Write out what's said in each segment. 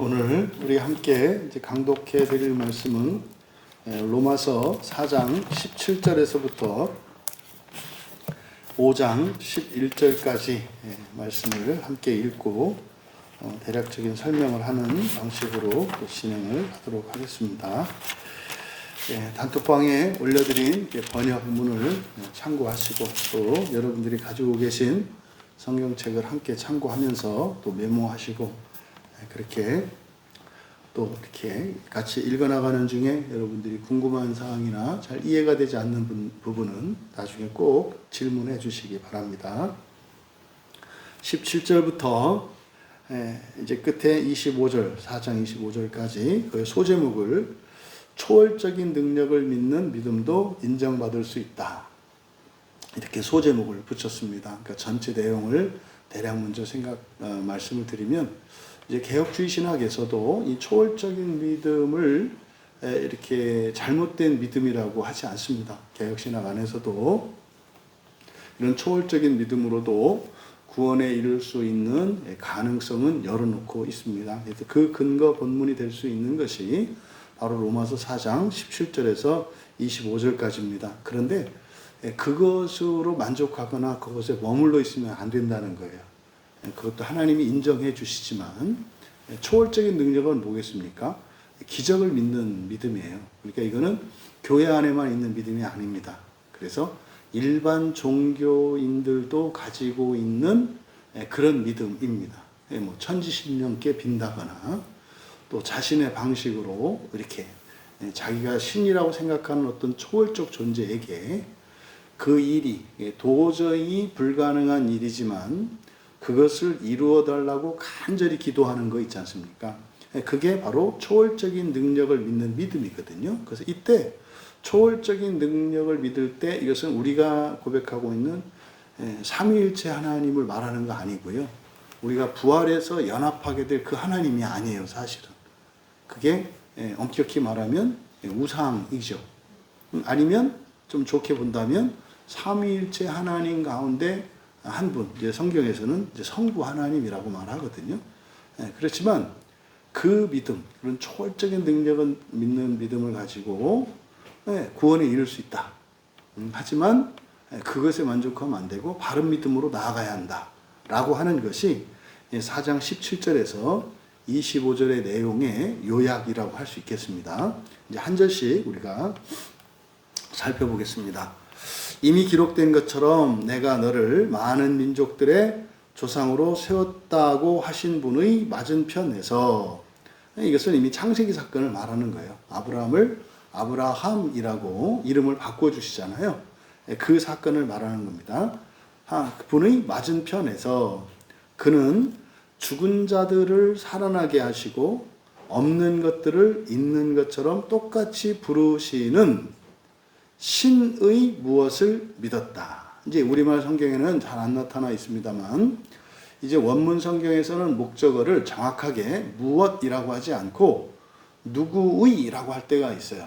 오늘 우리 함께 이제 강독해 드릴 말씀은 로마서 4장 17절에서부터 5장 11절까지 말씀을 함께 읽고 대략적인 설명을 하는 방식으로 진행을 하도록 하겠습니다. 단톡방에 올려드린 번역문을 참고하시고 또 여러분들이 가지고 계신 성경책을 함께 참고하면서 또 메모하시고 그렇게 또 이렇게 같이 읽어나가는 중에 여러분들이 궁금한 사항이나 잘 이해가 되지 않는 부분은 나중에 꼭 질문해 주시기 바랍니다. 17절부터 이제 끝에 25절, 4장 25절까지 그 소제목을 초월적인 능력을 믿는 믿음도 인정받을 수 있다. 이렇게 소제목을 붙였습니다. 그러니까 전체 내용을 대략 먼저 말씀을 드리면 이제 개혁주의 신학에서도 이 초월적인 믿음을 이렇게 잘못된 믿음이라고 하지 않습니다. 개혁신학 안에서도 이런 초월적인 믿음으로도 구원에 이를 수 있는 가능성은 열어놓고 있습니다. 그래서 그 근거 본문이 될 수 있는 것이 바로 로마서 4장 17절에서 25절까지입니다. 그런데 그것으로 만족하거나 그것에 머물러 있으면 안 된다는 거예요. 그것도 하나님이 인정해 주시지만 초월적인 능력은 뭐겠습니까? 기적을 믿는 믿음이에요. 그러니까 이거는 교회 안에만 있는 믿음이 아닙니다. 그래서 일반 종교인들도 가지고 있는 그런 믿음입니다. 뭐 천지신명께 빈다거나 또 자신의 방식으로 이렇게 자기가 신이라고 생각하는 어떤 초월적 존재에게 그 일이 도저히 불가능한 일이지만 그것을 이루어 달라고 간절히 기도하는 거 있지 않습니까? 그게 바로 초월적인 능력을 믿는 믿음이거든요. 그래서 이때 초월적인 능력을 믿을 때 이것은 우리가 고백하고 있는 삼위일체 하나님을 말하는 거 아니고요. 우리가 부활해서 연합하게 될 그 하나님이 아니에요, 사실은. 그게 엄격히 말하면 우상이죠. 아니면 좀 좋게 본다면 삼위일체 하나님 가운데 한 분, 이제 성경에서는 이제 성부 하나님이라고 말하거든요. 그렇지만 그 믿음, 그런 초월적인 능력을 믿는 믿음을 가지고 구원에 이를 수 있다. 하지만 그것에 만족하면 안 되고 바른 믿음으로 나아가야 한다. 라고 하는 것이 4장 17절에서 25절의 내용의 요약이라고 할 수 있겠습니다. 이제 한 절씩 우리가 살펴보겠습니다. 이미 기록된 것처럼 내가 너를 많은 민족들의 조상으로 세웠다고 하신 분의 맞은편에서, 이것은 이미 창세기 사건을 말하는 거예요. 아브라함을 아브라함이라고 이름을 바꿔주시잖아요. 그 사건을 말하는 겁니다. 그분의 맞은편에서 그는 죽은 자들을 살아나게 하시고 없는 것들을 있는 것처럼 똑같이 부르시는 신의 무엇을 믿었다. 이제 우리말 성경에는 잘 안 나타나 있습니다만 이제 원문 성경에서는 목적어를 정확하게 무엇이라고 하지 않고 누구의라고 할 때가 있어요.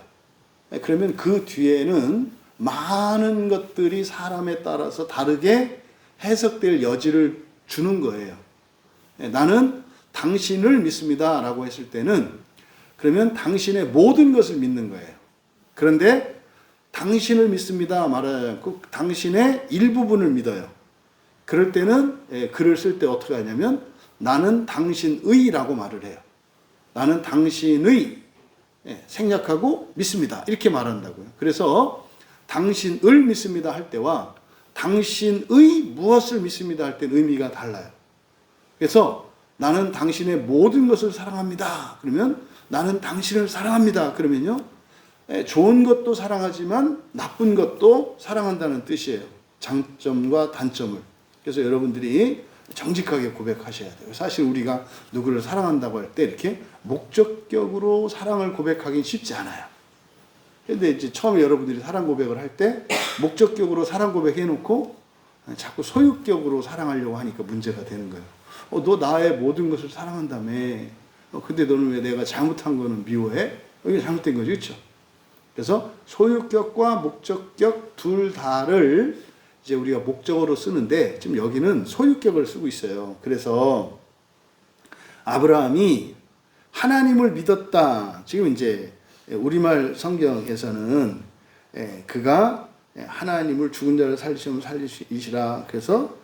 그러면 그 뒤에는 많은 것들이 사람에 따라서 다르게 해석될 여지를 주는 거예요. 나는 당신을 믿습니다 라고 했을 때는 그러면 당신의 모든 것을 믿는 거예요. 그런데 당신을 믿습니다 말하지 않고 당신의 일부분을 믿어요. 그럴 때는 글을 쓸 때 어떻게 하냐면 나는 당신의라고 말을 해요. 나는 당신의 생략하고 믿습니다. 이렇게 말한다고요. 그래서 당신을 믿습니다 할 때와 당신의 무엇을 믿습니다 할 때는 의미가 달라요. 그래서 나는 당신의 모든 것을 사랑합니다. 그러면 나는 당신을 사랑합니다. 그러면요. 좋은 것도 사랑하지만 나쁜 것도 사랑한다는 뜻이에요. 장점과 단점을. 그래서 여러분들이 정직하게 고백하셔야 돼요. 사실 우리가 누구를 사랑한다고 할 때 이렇게 목적격으로 사랑을 고백하기는 쉽지 않아요. 그런데 이제 처음에 여러분들이 사랑 고백을 할 때 목적격으로 사랑 고백해놓고 자꾸 소유격으로 사랑하려고 하니까 문제가 되는 거예요. 너 나의 모든 것을 사랑한다며. 근데 너는 왜 내가 잘못한 거는 미워해? 이게 잘못된 거죠. 그렇죠? 그래서 소유격과 목적격 둘 다를 이제 우리가 목적어로 쓰는데 지금 여기는 소유격을 쓰고 있어요. 그래서 아브라함이 하나님을 믿었다. 지금 이제 우리말 성경에서는 그가 하나님을 죽은 자를 살리시면 살리시라. 그래서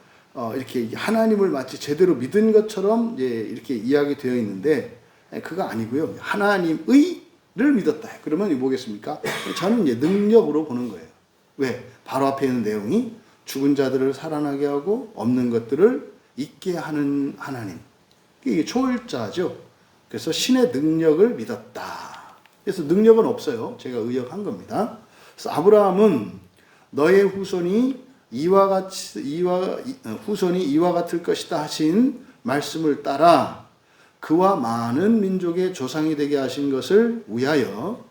이렇게 하나님을 마치 제대로 믿은 것처럼 이제 이렇게 이야기되어 있는데 그가 아니고요. 하나님의를 믿었다. 그러면 뭐겠습니까? 저는 이제 능력으로 보는 거예요. 왜? 바로 앞에 있는 내용이 죽은 자들을 살아나게 하고 없는 것들을 있게 하는 하나님. 이게 초월자죠. 그래서 신의 능력을 믿었다. 그래서 능력은 없어요. 제가 의역한 겁니다. 그래서 아브라함은 너의 후손이 이와 같을 것이다 하신 말씀을 따라 그와 많은 민족의 조상이 되게 하신 것을 위하여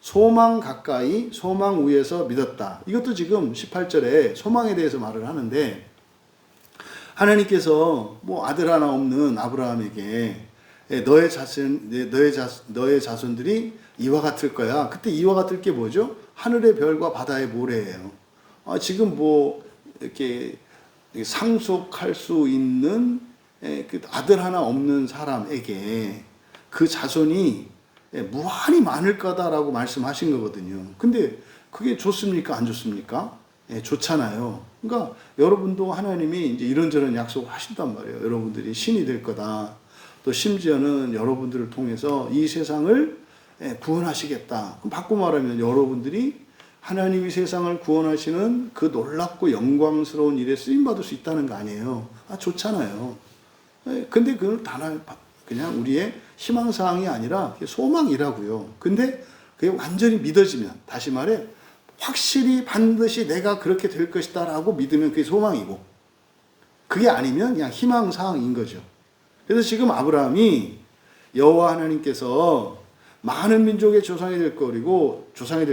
소망 가까이 소망 위에서 믿었다. 이것도 지금 18절에 소망에 대해서 말을 하는데 하나님께서 뭐 아들 하나 없는 아브라함에게 너의 자손들이 이와 같을 거야. 그때 이와 같을 게 뭐죠? 하늘의 별과 바다의 모래예요. 지금 뭐 이렇게 상속할 수 있는 그 아들 하나 없는 사람에게 그 자손이 무한히 많을 거다라고 말씀하신 거거든요. 근데 그게 좋습니까? 안 좋습니까? 좋잖아요. 그러니까 여러분도 하나님이 이제 이런저런 약속을 하신단 말이에요. 여러분들이 신이 될 거다. 또 심지어는 여러분들을 통해서 이 세상을 구원하시겠다. 그럼 바꾸고 말하면 여러분들이 하나님이 세상을 구원하시는 그 놀랍고 영광스러운 일에 쓰임받을 수 있다는 거 아니에요. 좋잖아요. 근데 그건 그냥 우리의 희망사항이 아니라 소망이라고요. 근데 그게 완전히 믿어지면, 다시 말해, 확실히 반드시 내가 그렇게 될 것이다 라고 믿으면 그게 소망이고, 그게 아니면 그냥 희망사항인 거죠. 그래서 지금 아브라함이 여호와 하나님께서 많은 민족의 조상이 될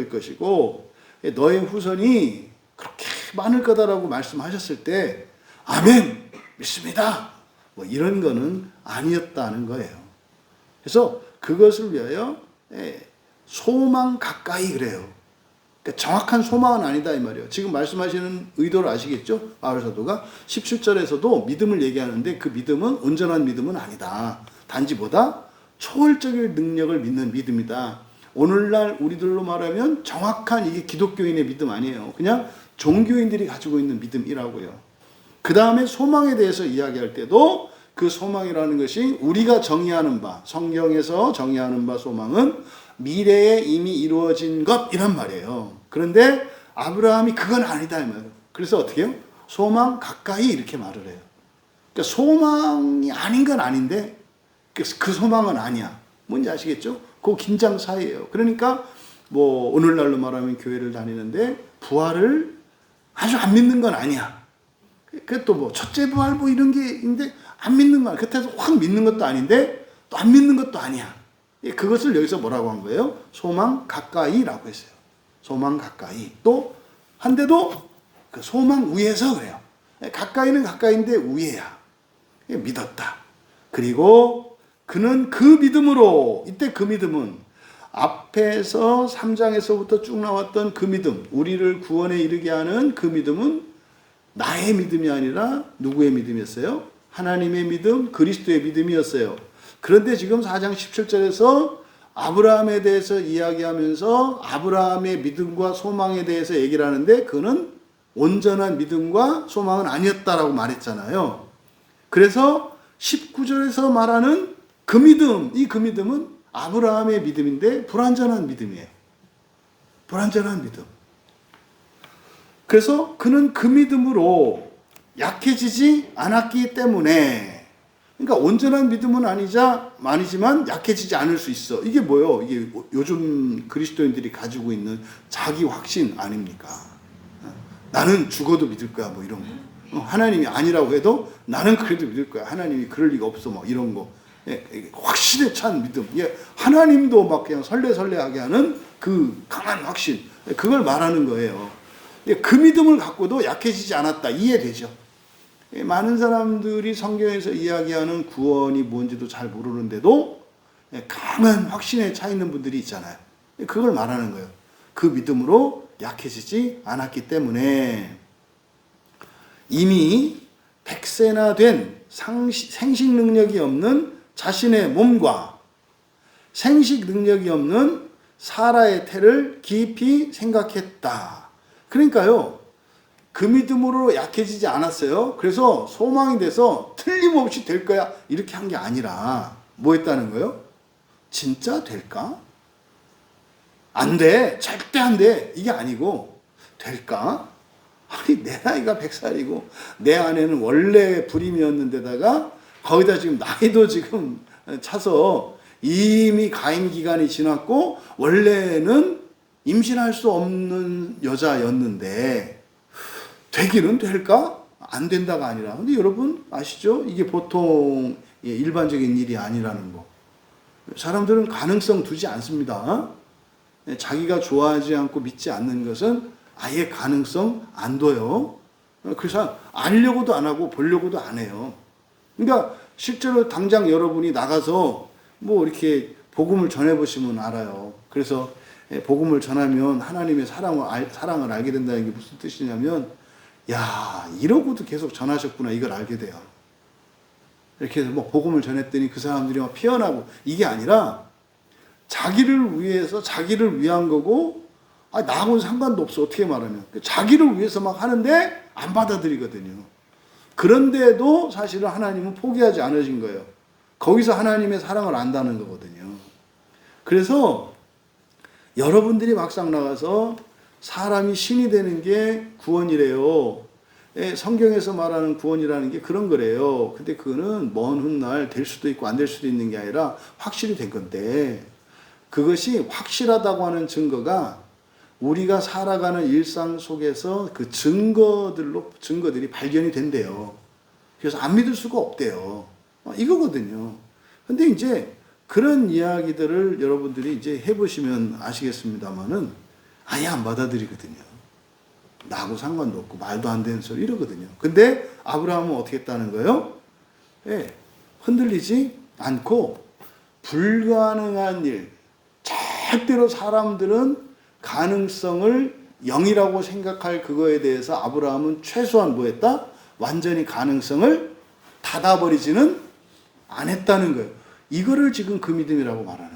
것이고 너의 후손이 그렇게 많을 거다라고 말씀하셨을 때 아멘 믿습니다 뭐 이런 거는 아니었다는 거예요. 그래서 그것을 위하여 소망 가까이 그래요. 그러니까 정확한 소망은 아니다 이 말이에요. 지금 말씀하시는 의도를 아시겠죠? 바울 사도가 17절에서도 믿음을 얘기하는데 그 믿음은 온전한 믿음은 아니다. 단지 뭐다? 초월적인 능력을 믿는 믿음이다. 오늘날 우리들로 말하면 정확한 이게 기독교인의 믿음 아니에요. 그냥 종교인들이 가지고 있는 믿음이라고요. 그 다음에 소망에 대해서 이야기할 때도 그 소망이라는 것이 우리가 정의하는 바, 성경에서 정의하는 바 소망은 미래에 이미 이루어진 것이란 말이에요. 그런데 아브라함이 그건 아니다 이 말이에요. 그래서 어떻게 해요? 소망 가까이 이렇게 말을 해요. 그러니까 소망이 아닌 건 아닌데 그 소망은 아니야. 뭔지 아시겠죠? 그 긴장 사이예요. 그러니까 뭐 오늘날로 말하면 교회를 다니는데 부활을 아주 안 믿는 건 아니야. 그 또 뭐 첫째 부활 뭐 이런 게 있는데 안 믿는 거 아니야. 그렇다고 확 믿는 것도 아닌데 또 안 믿는 것도 아니야. 그것을 여기서 뭐라고 한 거예요? 소망 가까이라고 했어요. 소망 가까이. 또 한데도 그 소망 위에서 그래요. 가까이는 가까이인데 위에야. 믿었다. 그리고 그는 그 믿음으로, 이때 그 믿음은 앞에서 3장에서부터 쭉 나왔던 그 믿음, 우리를 구원에 이르게 하는 그 믿음은 나의 믿음이 아니라 누구의 믿음이었어요? 하나님의 믿음, 그리스도의 믿음이었어요. 그런데 지금 4장 17절에서 아브라함에 대해서 이야기하면서 아브라함의 믿음과 소망에 대해서 얘기를 하는데 그는 온전한 믿음과 소망은 아니었다라고 말했잖아요. 그래서 19절에서 말하는 그 믿음, 그 믿음은 아브라함의 믿음인데 불완전한 믿음이에요. 불완전한 믿음. 그래서 그는 그 믿음으로 약해지지 않았기 때문에, 그러니까 온전한 믿음은 아니지만 약해지지 않을 수 있어. 이게 뭐예요? 이게 요즘 그리스도인들이 가지고 있는 자기 확신 아닙니까? 나는 죽어도 믿을 거야, 뭐 이런 거. 하나님이 아니라고 해도 나는 그래도 믿을 거야. 하나님이 그럴 리가 없어, 뭐 이런 거. 확신에 찬 믿음. 하나님도 막 그냥 설레설레하게 하는 그 강한 확신. 그걸 말하는 거예요. 그 믿음을 갖고도 약해지지 않았다. 이해되죠? 많은 사람들이 성경에서 이야기하는 구원이 뭔지도 잘 모르는데도 강한 확신에 차 있는 분들이 있잖아요. 그걸 말하는 거예요. 그 믿음으로 약해지지 않았기 때문에 이미 100세나 된 생식 능력이 없는 자신의 몸과 생식 능력이 없는 사라의 태를 깊이 생각했다. 그러니까요, 그 믿음으로 약해지지 않았어요. 그래서 소망이 돼서 틀림없이 될 거야 이렇게 한 게 아니라 뭐 했다는 거예요? 진짜 될까? 안 돼. 절대 안 돼. 이게 아니고 될까? 아니 내 나이가 100살이고 내 아내는 원래 불임이었는데다가 거기다 지금 나이도 지금 차서 이미 가임 기간이 지났고 원래는 임신할 수 없는 여자였는데 되기는 될까? 안 된다가 아니라. 근데 여러분 아시죠? 이게 보통 일반적인 일이 아니라는 거. 사람들은 가능성 두지 않습니다. 자기가 좋아하지 않고 믿지 않는 것은 아예 가능성 안 둬요. 그래서 알려고도 안 하고 보려고도 안 해요. 그러니까 실제로 당장 여러분이 나가서 뭐 이렇게 복음을 전해보시면 알아요. 그래서 복음을 전하면 하나님의 사랑을 알게 된다는 게 무슨 뜻이냐면, 야, 이러고도 계속 전하셨구나, 이걸 알게 돼요. 이렇게 해서 뭐 복음을 전했더니 그 사람들이 막 피어나고, 이게 아니라 자기를 위해서 자기를 위한 거고, 나하고는 상관도 없어. 어떻게 말하면 자기를 위해서 막 하는데 안 받아들이거든요. 그런데도 사실은 하나님은 포기하지 않으신 거예요. 거기서 하나님의 사랑을 안다는 거거든요. 그래서 여러분들이 막상 나가서 사람이 신이 되는 게 구원이래요. 성경에서 말하는 구원이라는 게 그런 거래요. 근데 그거는 먼 훗날 될 수도 있고 안 될 수도 있는 게 아니라 확실히 된 건데, 그것이 확실하다고 하는 증거가 우리가 살아가는 일상 속에서 그 증거들이 발견이 된대요. 그래서 안 믿을 수가 없대요. 이거거든요. 근데 이제 그런 이야기들을 여러분들이 이제 해보시면 아시겠습니다만은 아예 안 받아들이거든요. 나하고 상관도 없고 말도 안 되는 소리 이러거든요. 근데 아브라함은 어떻게 했다는 거예요? 흔들리지 않고 불가능한 일, 절대로 사람들은 가능성을 0이라고 생각할 그거에 대해서 아브라함은 최소한 뭐 했다? 완전히 가능성을 닫아버리지는 않았다는 거예요. 이거를 지금 그 믿음이라고 말하는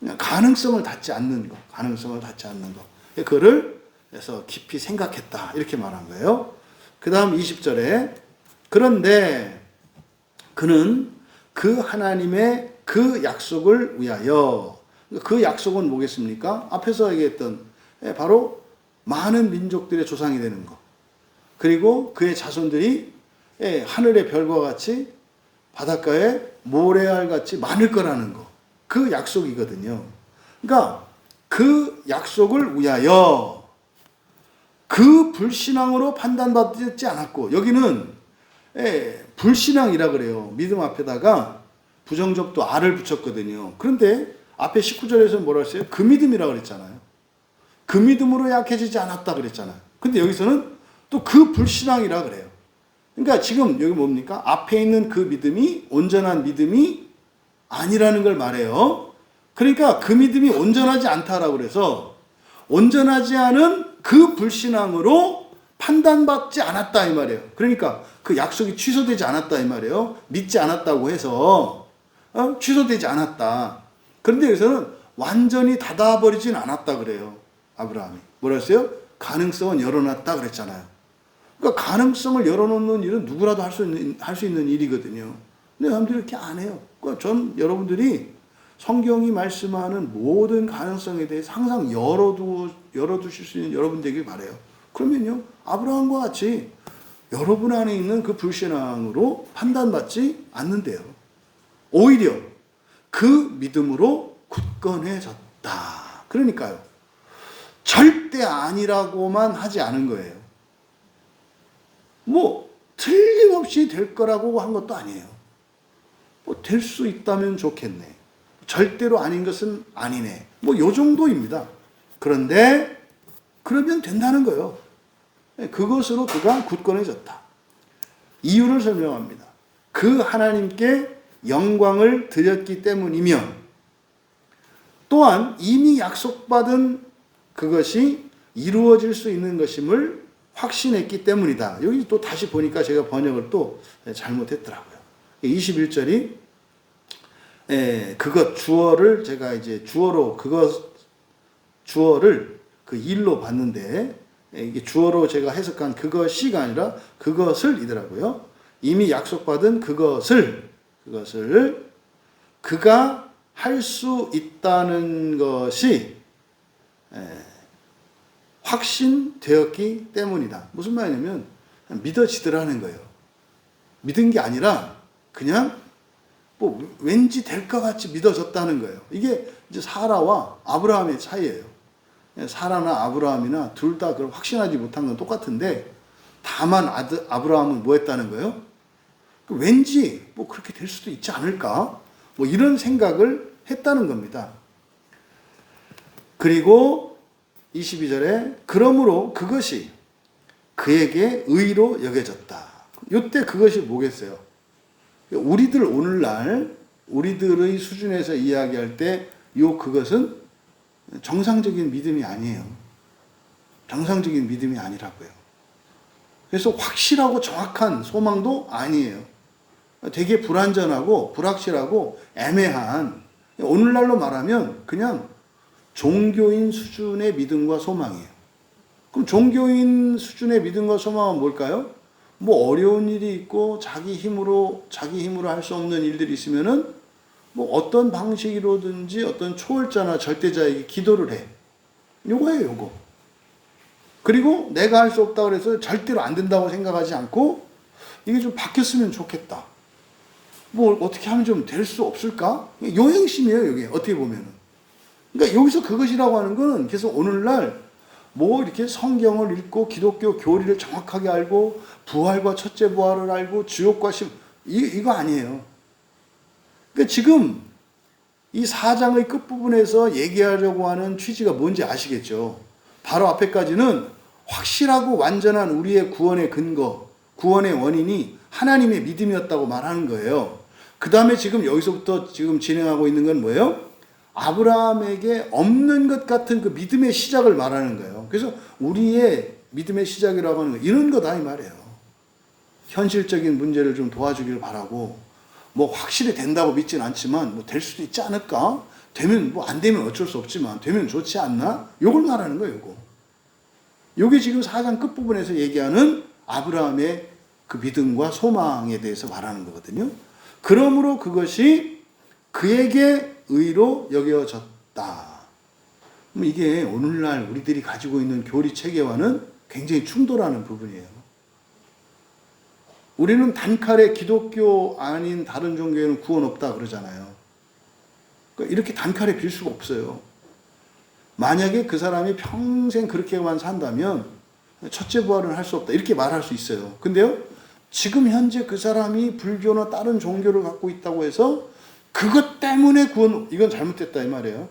거예요. 가능성을 닫지 않는 거. 가능성을 닫지 않는 거. 그거를 그래서 깊이 생각했다. 이렇게 말한 거예요. 그 다음 20절에 그런데 그는 그 하나님의 그 약속을 위하여, 그 약속은 뭐겠습니까? 앞에서 얘기했던 바로 많은 민족들의 조상이 되는 거. 그리고 그의 자손들이 하늘의 별과 같이 바닷가에 모래알 같이 많을 거라는 거. 그 약속이거든요. 그러니까 그 약속을 위하여 그 불신앙으로 판단받지 않았고, 여기는 불신앙이라 그래요. 믿음 앞에다가 부정접두 알을 붙였거든요. 그런데 앞에 19절에서 뭐라 했어요? 그 믿음이라 그랬잖아요. 그 믿음으로 약해지지 않았다 그랬잖아요. 근데 여기서는 또 그 불신앙이라 그래요. 그러니까 지금 여기 뭡니까? 앞에 있는 그 믿음이 온전한 믿음이 아니라는 걸 말해요. 그러니까 그 믿음이 온전하지 않다라고 그래서 온전하지 않은 그 불신앙으로 판단받지 않았다 이 말이에요. 그러니까 그 약속이 취소되지 않았다 이 말이에요. 믿지 않았다고 해서 취소되지 않았다. 그런데 여기서는 완전히 닫아버리진 않았다 그래요. 아브라함이. 뭐라 했어요? 가능성은 열어놨다 그랬잖아요. 그러니까 가능성을 열어놓는 일은 누구라도 할 수 있는 일이거든요. 근데 사람들이 이렇게 안 해요. 그러니까 전 여러분들이 성경이 말씀하는 모든 가능성에 대해서 항상 열어두실 수 있는 여러분 되길 바라요. 그러면요, 아브라함과 같이 여러분 안에 있는 그 불신앙으로 판단받지 않는데요. 오히려 그 믿음으로 굳건해졌다. 그러니까요, 절대 아니라고만 하지 않은 거예요. 뭐 틀림없이 될 거라고 한 것도 아니에요. 뭐 될 수 있다면 좋겠네. 절대로 아닌 것은 아니네. 뭐 요 정도입니다. 그런데 그러면 된다는 거예요. 그것으로 그가 굳건해졌다. 이유를 설명합니다. 그 하나님께 영광을 드렸기 때문이며, 또한 이미 약속받은 그것이 이루어질 수 있는 것임을 확신했기 때문이다. 여기 또 다시 보니까 제가 번역을 또 잘못했더라고요. 21절이 그것 주어를 제가 이제 주어로 주어를 그 일로 봤는데 이게 주어로 제가 해석한 그것이가 아니라 그것을이더라고요. 이미 약속받은 그것을 그가 할 수 있다는 것이 확신되었기 때문이다. 무슨 말이냐면 믿어지더라는 거예요. 믿은 게 아니라 그냥 뭐 왠지 될 것 같이 믿어졌다는 거예요. 이게 이제 사라와 아브라함의 차이예요. 사라나 아브라함이나 둘 다 그걸 확신하지 못한 건 똑같은데 다만 아브라함은 뭐 했다는 거예요? 왠지 뭐 그렇게 될 수도 있지 않을까? 뭐 이런 생각을 했다는 겁니다. 그리고 22절에 그러므로 그것이 그에게 의로 여겨졌다. 이때 그것이 뭐겠어요? 우리들 오늘날 우리들의 수준에서 이야기할 때 요 그것은 정상적인 믿음이 아니에요. 정상적인 믿음이 아니라고요. 그래서 확실하고 정확한 소망도 아니에요. 되게 불완전하고 불확실하고 애매한, 오늘날로 말하면 그냥 종교인 수준의 믿음과 소망이에요. 그럼 종교인 수준의 믿음과 소망은 뭘까요? 뭐 어려운 일이 있고 자기 힘으로 할 수 없는 일들이 있으면은 뭐 어떤 방식으로든지 어떤 초월자나 절대자에게 기도를 해. 요거예요, 요거. 그리고 내가 할 수 없다고 해서 절대로 안 된다고 생각하지 않고 이게 좀 바뀌었으면 좋겠다. 뭐 어떻게 하면 좀 될 수 없을까? 요 행심이에요, 이게 어떻게 보면은. 그러니까 여기서 그것이라고 하는 거는 계속 오늘날 뭐 이렇게 성경을 읽고 기독교 교리를 정확하게 알고 부활과 첫째 부활을 알고 지옥과 이거 아니에요. 그러니까 지금 이 4장의 끝부분에서 얘기하려고 하는 취지가 뭔지 아시겠죠? 바로 앞에까지는 확실하고 완전한 우리의 구원의 근거, 구원의 원인이 하나님의 믿음이었다고 말하는 거예요. 그 다음에 지금 여기서부터 지금 진행하고 있는 건 뭐예요? 아브라함에게 없는 것 같은 그 믿음의 시작을 말하는 거예요. 그래서 우리의 믿음의 시작이라고 하는 거 이런 거다 이 말이에요. 현실적인 문제를 좀 도와주기를 바라고 뭐 확실히 된다고 믿진 않지만 뭐 될 수도 있지 않을까? 되면 뭐 안 되면 어쩔 수 없지만 되면 좋지 않나? 요걸 말하는 거예요, 요거. 요게 지금 4장 끝부분에서 얘기하는 아브라함의 그 믿음과 소망에 대해서 말하는 거거든요. 그러므로 그것이 그에게 의로 여겨졌다. 이게 오늘날 우리들이 가지고 있는 교리 체계와는 굉장히 충돌하는 부분이에요. 우리는 단칼에 기독교 아닌 다른 종교에는 구원 없다 그러잖아요. 그러니까 이렇게 단칼에 빌 수가 없어요. 만약에 그 사람이 평생 그렇게만 산다면 첫째 부활은 할 수 없다 이렇게 말할 수 있어요. 근데요, 지금 현재 그 사람이 불교나 다른 종교를 갖고 있다고 해서 그것 때문에 구원, 이건 잘못됐다 이 말이에요.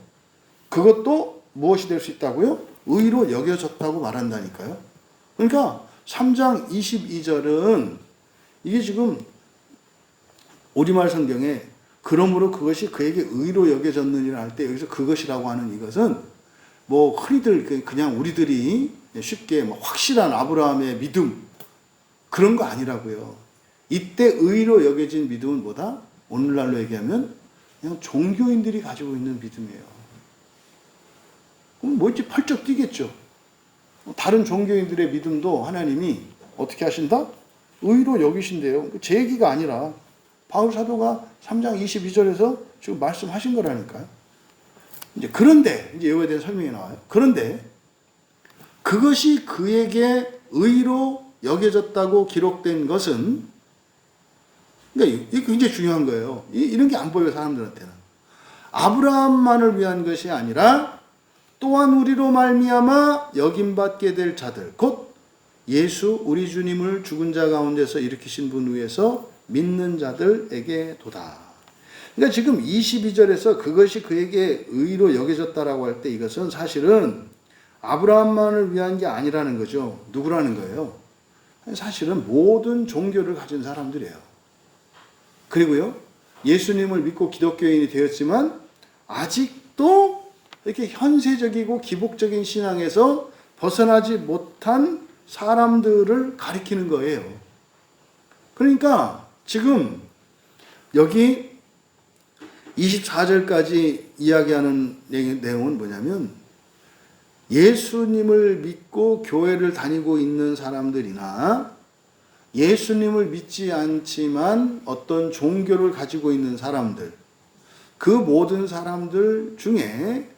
그것도 무엇이 될 수 있다고요? 의로 여겨졌다고 말한다니까요. 그러니까 3장 22절은 이게 지금 우리말 성경에 그러므로 그것이 그에게 의로 여겨졌느니라 할 때 여기서 그것이라고 하는 이것은 뭐 흔히들 그냥 우리들이 쉽게 뭐 확실한 아브라함의 믿음 그런 거 아니라고요. 이때 의로 여겨진 믿음은 뭐다? 오늘날로 얘기하면 그냥 종교인들이 가지고 있는 믿음이에요. 그럼 뭐지? 펄쩍 뛰겠죠. 다른 종교인들의 믿음도 하나님이 어떻게 하신다? 의로 여기신대요. 제 얘기가 아니라 바울 사도가 3장 22절에서 지금 말씀하신 거라니까요. 이제 그런데 이제 이거에 대한 설명이 나와요. 그런데 그것이 그에게 의로 여겨졌다고 기록된 것은, 그러니까 이게 굉장히 중요한 거예요. 이런 게 안 보여요, 사람들한테는. 아브라함만을 위한 것이 아니라 또한 우리로 말미암아 여김받게 될 자들, 곧 예수 우리 주님을 죽은 자 가운데서 일으키신 분 위에서 믿는 자들에게 도다. 그러니까 지금 22절에서 그것이 그에게 의로 여겨졌다라고 할 때 이것은 사실은 아브라함만을 위한 게 아니라는 거죠. 누구라는 거예요? 사실은 모든 종교를 가진 사람들이에요. 그리고요, 예수님을 믿고 기독교인이 되었지만 아직도 이렇게 현세적이고 기복적인 신앙에서 벗어나지 못한 사람들을 가리키는 거예요. 그러니까 지금 여기 24절까지 이야기하는 내용은 뭐냐면 예수님을 믿고 교회를 다니고 있는 사람들이나 예수님을 믿지 않지만 어떤 종교를 가지고 있는 사람들, 그 모든 사람들 중에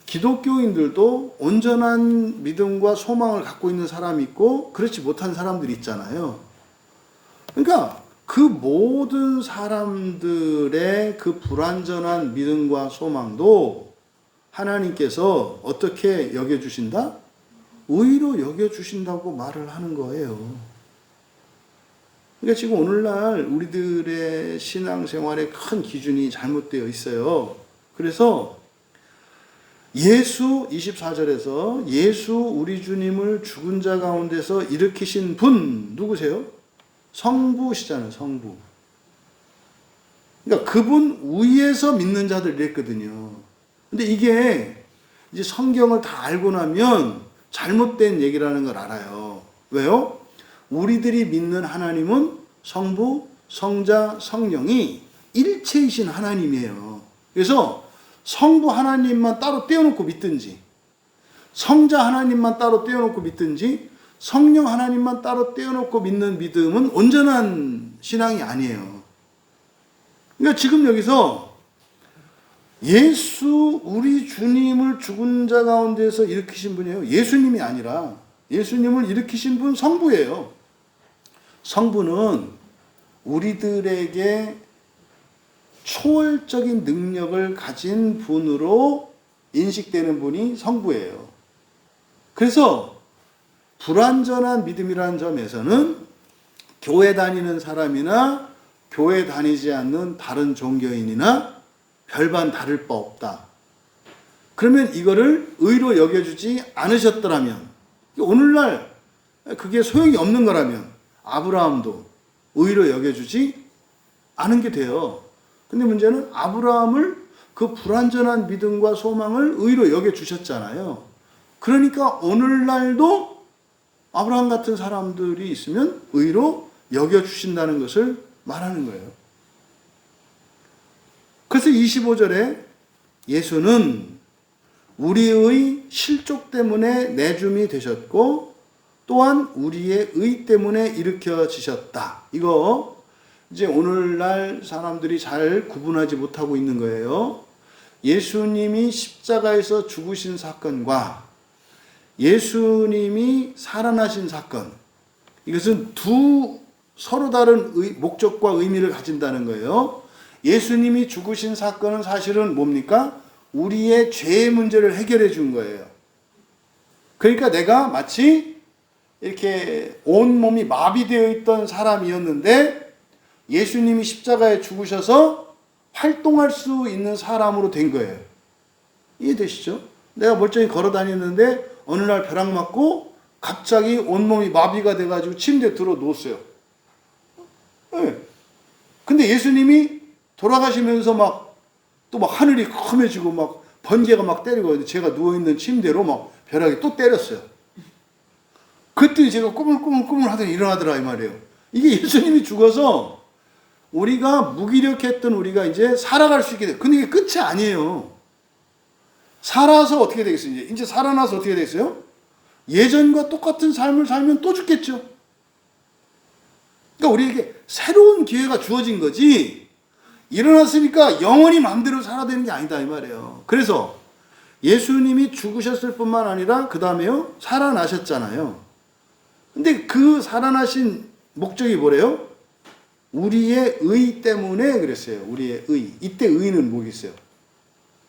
기독교인들도 온전한 믿음과 소망을 갖고 있는 사람이 있고 그렇지 못한 사람들이 있잖아요. 그러니까 그 모든 사람들의 그 불완전한 믿음과 소망도 하나님께서 어떻게 여겨주신다? 의로 여겨주신다고 말을 하는 거예요. 그러니까 지금 오늘날 우리들의 신앙생활의 큰 기준이 잘못되어 있어요. 그래서 예수 24절에서 예수 우리 주님을 죽은 자 가운데서 일으키신 분 누구세요? 성부시잖아요. 성부. 그러니까 그분 위에서 믿는 자들 이랬거든요. 근데 이게 이제 성경을 다 알고 나면 잘못된 얘기라는 걸 알아요. 왜요? 우리들이 믿는 하나님은 성부, 성자, 성령이 일체이신 하나님이에요. 그래서 성부 하나님만 따로 떼어놓고 믿든지, 성자 하나님만 따로 떼어놓고 믿든지, 성령 하나님만 따로 떼어놓고 믿는 믿음은 온전한 신앙이 아니에요. 그러니까 지금 여기서 예수 우리 주님을 죽은 자 가운데서 일으키신 분이에요. 예수님이 아니라 예수님을 일으키신 분 성부예요. 성부는 우리들에게 초월적인 능력을 가진 분으로 인식되는 분이 성부예요. 그래서 불완전한 믿음이라는 점에서는 교회 다니는 사람이나 교회 다니지 않는 다른 종교인이나 별반 다를 바 없다. 그러면 이거를 의로 여겨주지 않으셨더라면, 오늘날 그게 소용이 없는 거라면 아브라함도 의로 여겨주지 않은 게 돼요. 근데 문제는 아브라함을 그 불완전한 믿음과 소망을 의로 여겨주셨잖아요. 그러니까 오늘날도 아브라함 같은 사람들이 있으면 의로 여겨주신다는 것을 말하는 거예요. 그래서 25절에 예수는 우리의 실족 때문에 내줌이 되셨고 또한 우리의 의 때문에 일으켜지셨다. 이거 이제 오늘날 사람들이 잘 구분하지 못하고 있는 거예요. 예수님이 십자가에서 죽으신 사건과 예수님이 살아나신 사건, 이것은 두 서로 다른 목적과 의미를 가진다는 거예요. 예수님이 죽으신 사건은 사실은 뭡니까? 우리의 죄의 문제를 해결해 준 거예요. 그러니까 내가 마치 이렇게 온몸이 마비되어 있던 사람이었는데 예수님이 십자가에 죽으셔서 활동할 수 있는 사람으로 된 거예요. 이해되시죠? 내가 멀쩡히 걸어 다녔는데 어느 날 벼락 맞고 갑자기 온몸이 마비가 돼가지고 침대에 들어 누웠어요. 네. 근데 예수님이 돌아가시면서 또 하늘이 험해지고 번개가 때리고 제가 누워있는 침대로 벼락이 또 때렸어요. 그때 제가 꾸물꾸물 하더니 일어나더라 이 말이에요. 이게 예수님이 죽어서 우리가 무기력했던 우리가 이제 살아갈 수 있게 돼요. 근데 이게 끝이 아니에요. 살아서 어떻게 되겠어요? 이제 살아나서 어떻게 되겠어요? 예전과 똑같은 삶을 살면 또 죽겠죠. 그러니까 우리에게 새로운 기회가 주어진 거지, 일어났으니까 영원히 마음대로 살아야 되는 게 아니다 이 말이에요. 그래서 예수님이 죽으셨을 뿐만 아니라 그 다음에요 살아나셨잖아요. 근데 그 살아나신 목적이 뭐래요? 우리의 의 때문에 그랬어요. 우리의 의. 이때 의는 뭐겠어요?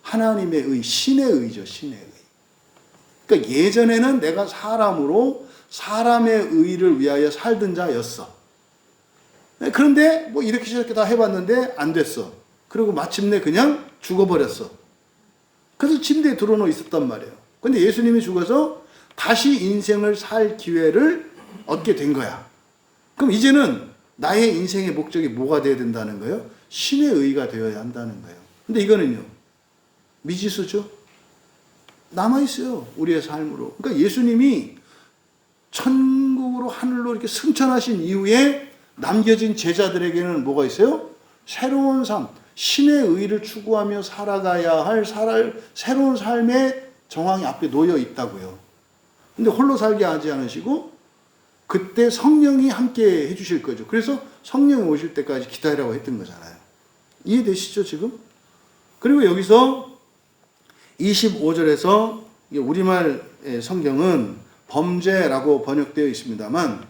하나님의 의, 신의 의죠. 신의 의. 그러니까 예전에는 내가 사람으로 사람의 의를 위하여 살던 자였어. 그런데 이렇게 저렇게 다 해봤는데 안 됐어. 그리고 마침내 그냥 죽어버렸어. 그래서 침대에 들어놓여 있었단 말이에요. 근데 예수님이 죽어서 다시 인생을 살 기회를 얻게 된 거야. 그럼 이제는 나의 인생의 목적이 뭐가 되어야 된다는 거예요? 신의 의가 되어야 한다는 거예요. 근데 이거는요, 미지수죠? 남아있어요. 우리의 삶으로. 그러니까 예수님이 천국으로 하늘로 이렇게 승천하신 이후에 남겨진 제자들에게는 뭐가 있어요? 새로운 삶, 신의 의를 추구하며 살아가야 할 새로운 삶의 정황이 앞에 놓여 있다고요. 근데 홀로 살게 하지 않으시고 그때 성령이 함께 해주실 거죠. 그래서 성령이 오실 때까지 기다리라고 했던 거잖아요. 이해되시죠 지금? 그리고 여기서 25절에서 우리말 성경은 범죄라고 번역되어 있습니다만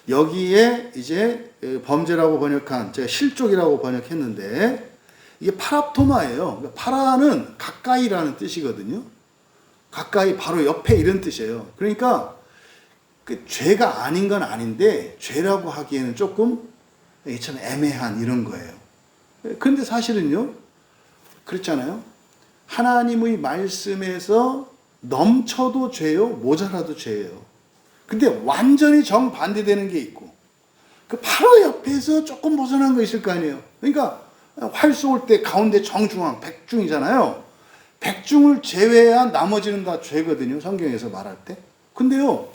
여기에 이제 범죄라고 번역한 제가 실족이라고 번역했는데 이게 파랍토마예요. 파라는 가까이라는 뜻이거든요. 가까이 바로 옆에 이런 뜻이에요. 그러니까 그 죄가 아닌 건 아닌데 죄라고 하기에는 조금 참 애매한 이런 거예요. 그런데 사실은요 그렇잖아요. 하나님의 말씀에서 넘쳐도 죄요, 모자라도 죄예요. 근데 완전히 정반대되는 게 있고 그 바로 옆에서 조금 벗어난 거 있을 거 아니에요. 그러니까 활 쏘을 때 가운데 정중앙 백중이잖아요. 백중을 제외한 나머지는 다 죄거든요. 성경에서 말할 때. 근데요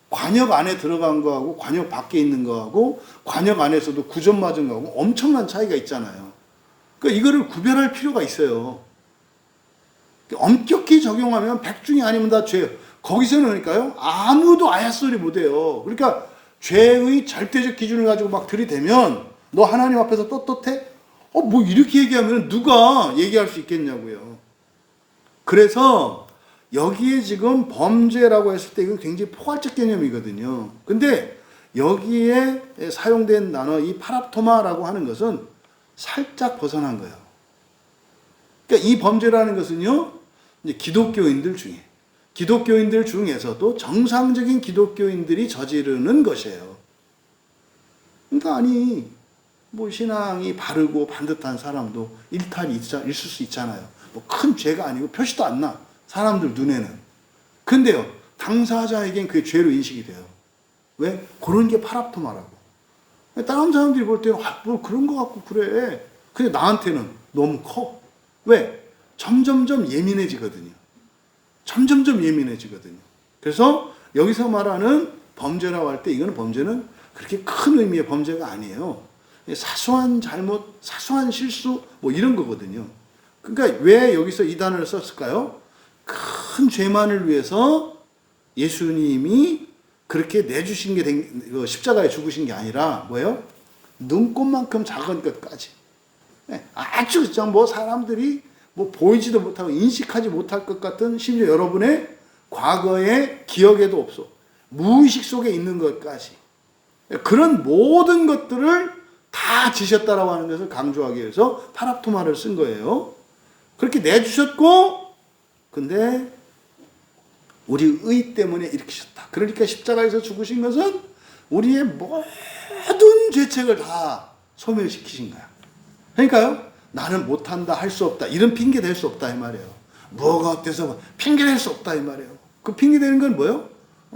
관역 안에 들어간 거하고 관역 밖에 있는 거하고 관역 안에서도 9점 맞은 거하고 엄청난 차이가 있잖아요. 그러니까 이거를 구별할 필요가 있어요. 엄격히 적용하면 백중이 아니면 다 죄예요. 거기서는 그러니까요 아무도 아야소리 못해요. 그러니까 죄의 절대적 기준을 가지고 막 들이대면 너 하나님 앞에서 떳떳해? 뭐 이렇게 얘기하면 누가 얘기할 수 있겠냐고요. 그래서 여기에 지금 범죄라고 했을 때 이건 굉장히 포괄적 개념이거든요. 근데 여기에 사용된 단어 이 파랍토마라고 하는 것은 살짝 벗어난 거예요. 그러니까 이 범죄라는 것은요 이제 기독교인들 중에서도 정상적인 기독교인들이 저지르는 것이에요. 그러니까 아니 뭐 신앙이 바르고 반듯한 사람도 일탈이 있을 수 있잖아요. 뭐 큰 죄가 아니고 표시도 안 나. 사람들 눈에는. 근데요 당사자에겐 그게 죄로 인식이 돼요. 왜? 그런 게 파랍토마라고. 다른 사람들이 볼 때는 뭐 그런 거 같고 그래. 근데 나한테는 너무 커. 왜? 점점점 예민해지거든요. 그래서 여기서 말하는 범죄라고 할 때 이거는 범죄는 그렇게 큰 의미의 범죄가 아니에요. 사소한 잘못, 사소한 실수 뭐 이런 거거든요. 그러니까 왜 여기서 이 단어를 썼을까요? 큰 죄만을 위해서 예수님이 그렇게 내주신 게 십자가에 죽으신 게 아니라 뭐예요? 눈꽃만큼 작은 것까지. 아주 뭐 사람들이 뭐 보이지도 못하고 인식하지 못할 것 같은 심지어 여러분의 과거의 기억에도 없어. 무의식 속에 있는 것까지. 그런 모든 것들을 다 지셨다라고 하는 것을 강조하기 위해서 파랍토마를 쓴 거예요. 그렇게 내주셨고 근데 우리 의 때문에 일으키셨다. 그러니까 십자가에서 죽으신 것은 우리의 모든 죄책을 다 소멸시키신 거야. 그러니까요. 나는 못한다, 할 수 없다. 이런 핑계 댈 수 없다 이 말이에요. 뭐가 어때서 핑계 댈 수 없다 이 말이에요. 그 핑계 대는 건 뭐예요?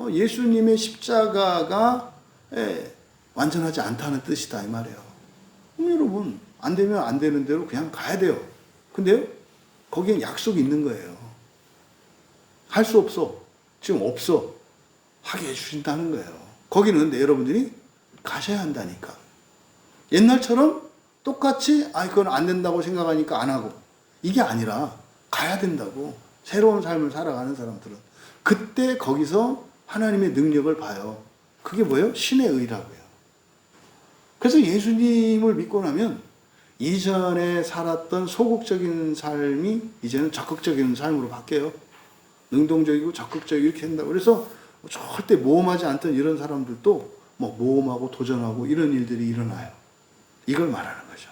예수님의 십자가가 완전하지 않다는 뜻이다 이 말이에요. 여러분 안 되면 안 되는 대로 그냥 가야 돼요. 근데요. 거기엔 약속이 있는 거예요. 할 수 없어. 지금 없어. 하게 해주신다는 거예요. 거기는 여러분들이 가셔야 한다니까. 옛날처럼 똑같이 그건 안 된다고 생각하니까 안 하고 이게 아니라 가야 된다고. 새로운 삶을 살아가는 사람들은 그때 거기서 하나님의 능력을 봐요. 그게 뭐예요? 신의 의라고요. 그래서 예수님을 믿고 나면 이전에 살았던 소극적인 삶이 이제는 적극적인 삶으로 바뀌어요. 능동적이고 적극적이고 이렇게 된다고. 그래서 절대 모험하지 않던 이런 사람들도 뭐 모험하고 도전하고 이런 일들이 일어나요. 이걸 말하는 거죠.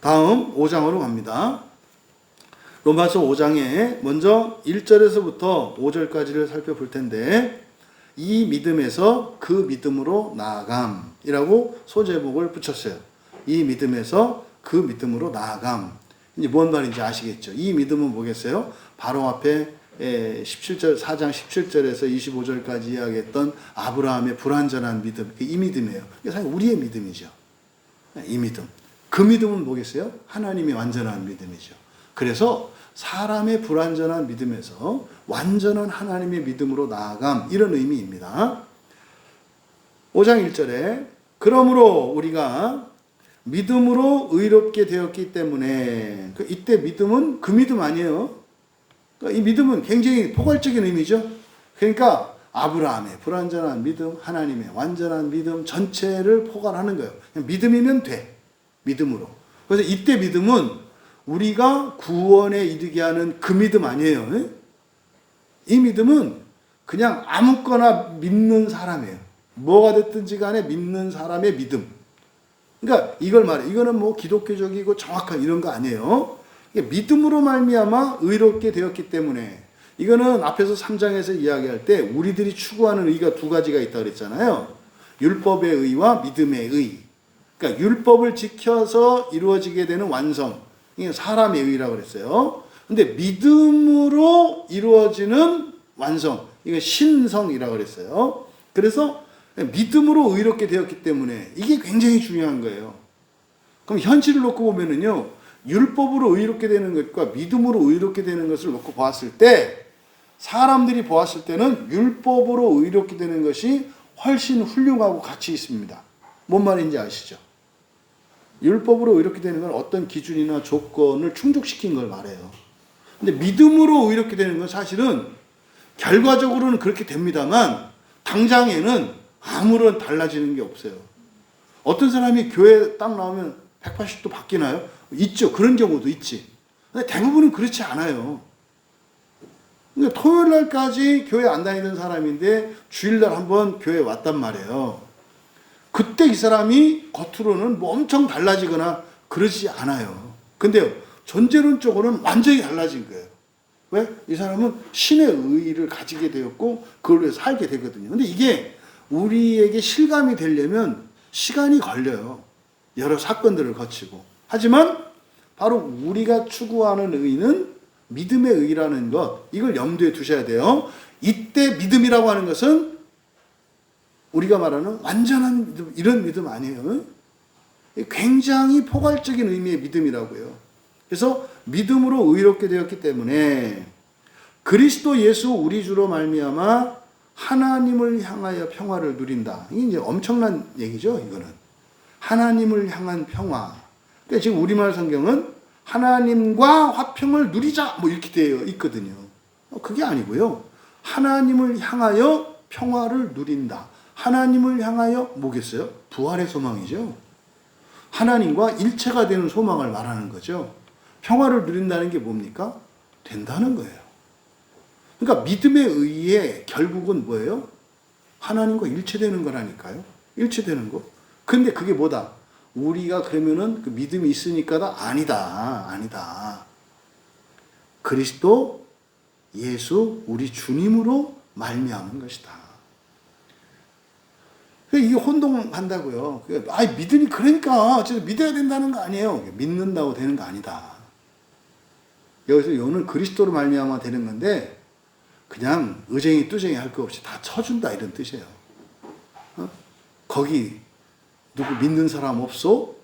다음 5장으로 갑니다. 로마서 5장에 먼저 1절에서부터 5절까지를 살펴볼 텐데 이 믿음에서 그 믿음으로 나아감이라고 소제목을 붙였어요. 이 믿음에서 그 믿음으로 나아감. 이제 뭔 말인지 아시겠죠? 이 믿음은 뭐겠어요? 바로 앞에 17절, 4장 17절에서 25절까지 이야기했던 아브라함의 불완전한 믿음. 이 믿음이에요. 이게 사실 우리의 믿음이죠. 이 믿음. 그 믿음은 뭐겠어요? 하나님의 완전한 믿음이죠. 그래서 사람의 불완전한 믿음에서 완전한 하나님의 믿음으로 나아감. 이런 의미입니다. 5장 1절에 그러므로 우리가 믿음으로 의롭게 되었기 때문에 이때 믿음은 그 믿음 아니에요. 이 믿음은 굉장히 포괄적인 의미죠. 그러니까 아브라함의 불완전한 믿음, 하나님의 완전한 믿음 전체를 포괄하는 거예요. 그냥 믿음이면 돼. 믿음으로. 그래서 이때 믿음은 우리가 구원에 이르게 하는 그 믿음 아니에요. 이 믿음은 그냥 아무거나 믿는 사람이에요. 뭐가 됐든지 간에 믿는 사람의 믿음. 그러니까 이걸 말해. 이거는 뭐 기독교적이고 정확한 이런 거 아니에요. 믿음으로 말미암아 의롭게 되었기 때문에 이거는 앞에서 3장에서 이야기할 때 우리들이 추구하는 의가 두 가지가 있다고 그랬잖아요. 율법의 의와 믿음의 의. 그러니까 율법을 지켜서 이루어지게 되는 완성. 이게 사람의 의라고 그랬어요. 근데 믿음으로 이루어지는 완성. 이게 신성이라고 그랬어요. 그래서 믿음으로 의롭게 되었기 때문에 이게 굉장히 중요한 거예요. 그럼 현실을 놓고 보면은요. 율법으로 의롭게 되는 것과 믿음으로 의롭게 되는 것을 놓고 보았을 때 사람들이 보았을 때는 율법으로 의롭게 되는 것이 훨씬 훌륭하고 가치 있습니다. 뭔 말인지 아시죠? 율법으로 의롭게 되는 건 어떤 기준이나 조건을 충족시킨 걸 말해요. 근데 믿음으로 의롭게 되는 건 사실은 결과적으로는 그렇게 됩니다만 당장에는 아무런 달라지는 게 없어요. 어떤 사람이 교회 딱 나오면 180도 바뀌나요? 있죠. 그런 경우도 있지. 근데 대부분은 그렇지 않아요. 그러니까 토요일 날까지 교회 안 다니던 사람인데 주일날 한번 교회 왔단 말이에요. 그때 이 사람이 겉으로는 뭐 엄청 달라지거나 그러지 않아요. 근데요, 존재론적으로는 완전히 달라진 거예요. 왜? 이 사람은 신의 의의를 가지게 되었고 그걸 위해서 살게 되거든요. 근데 이게 우리에게 실감이 되려면 시간이 걸려요. 여러 사건들을 거치고. 하지만 바로 우리가 추구하는 의의는 믿음의 의의라는 것, 이걸 염두에 두셔야 돼요. 이때 믿음이라고 하는 것은 우리가 말하는 완전한 믿음, 이런 믿음 아니에요. 굉장히 포괄적인 의미의 믿음이라고요. 그래서 믿음으로 의롭게 되었기 때문에 그리스도 예수 우리 주로 말미암아 하나님을 향하여 평화를 누린다. 이게 이제 엄청난 얘기죠, 이거는. 하나님을 향한 평화. 그러니까 지금 우리말 성경은 하나님과 화평을 누리자 뭐 이렇게 되어 있거든요. 그게 아니고요. 하나님을 향하여 평화를 누린다. 하나님을 향하여 뭐겠어요? 부활의 소망이죠. 하나님과 일체가 되는 소망을 말하는 거죠. 평화를 누린다는 게 뭡니까? 된다는 거예요. 그러니까 믿음에 의해 결국은 뭐예요? 하나님과 일체되는 거라니까요. 일체되는 거. 근데 그게 뭐다? 우리가 그러면은 그 믿음이 있으니까다? 아니다. 그리스도 예수 우리 주님으로 말미암은 것이다. 이게 혼동한다고요. 믿음이 그러니까 믿어야 된다는 거 아니에요. 믿는다고 되는 거 아니다. 여기서 오늘 그리스도로 말미암아 되는 건데 그냥 의쟁이 뚜쟁이 할 거 없이 다 쳐준다 이런 뜻이에요. 거기 누구 믿는 사람 없소?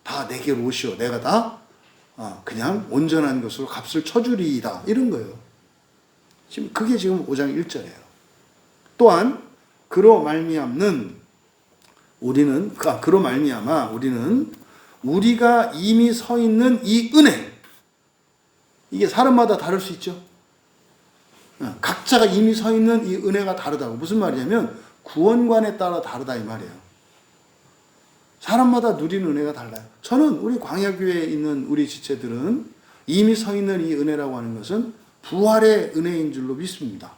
다 내게로 오시오. 내가 다 그냥 온전한 것으로 값을 쳐주리이다. 이런 거예요. 지금 그게 지금 5장 1절이에요. 또한 그로 말미암는 그로 말미암아 우리는 우리가 이미 서 있는 이 은혜, 이게 사람마다 다를 수 있죠. 각자가 이미 서 있는 이 은혜가 다르다고. 무슨 말이냐면 구원관에 따라 다르다 이 말이에요. 사람마다 누리는 은혜가 달라요. 저는 우리 광야교회에 있는 우리 지체들은 이미 서 있는 이 은혜라고 하는 것은 부활의 은혜인 줄로 믿습니다.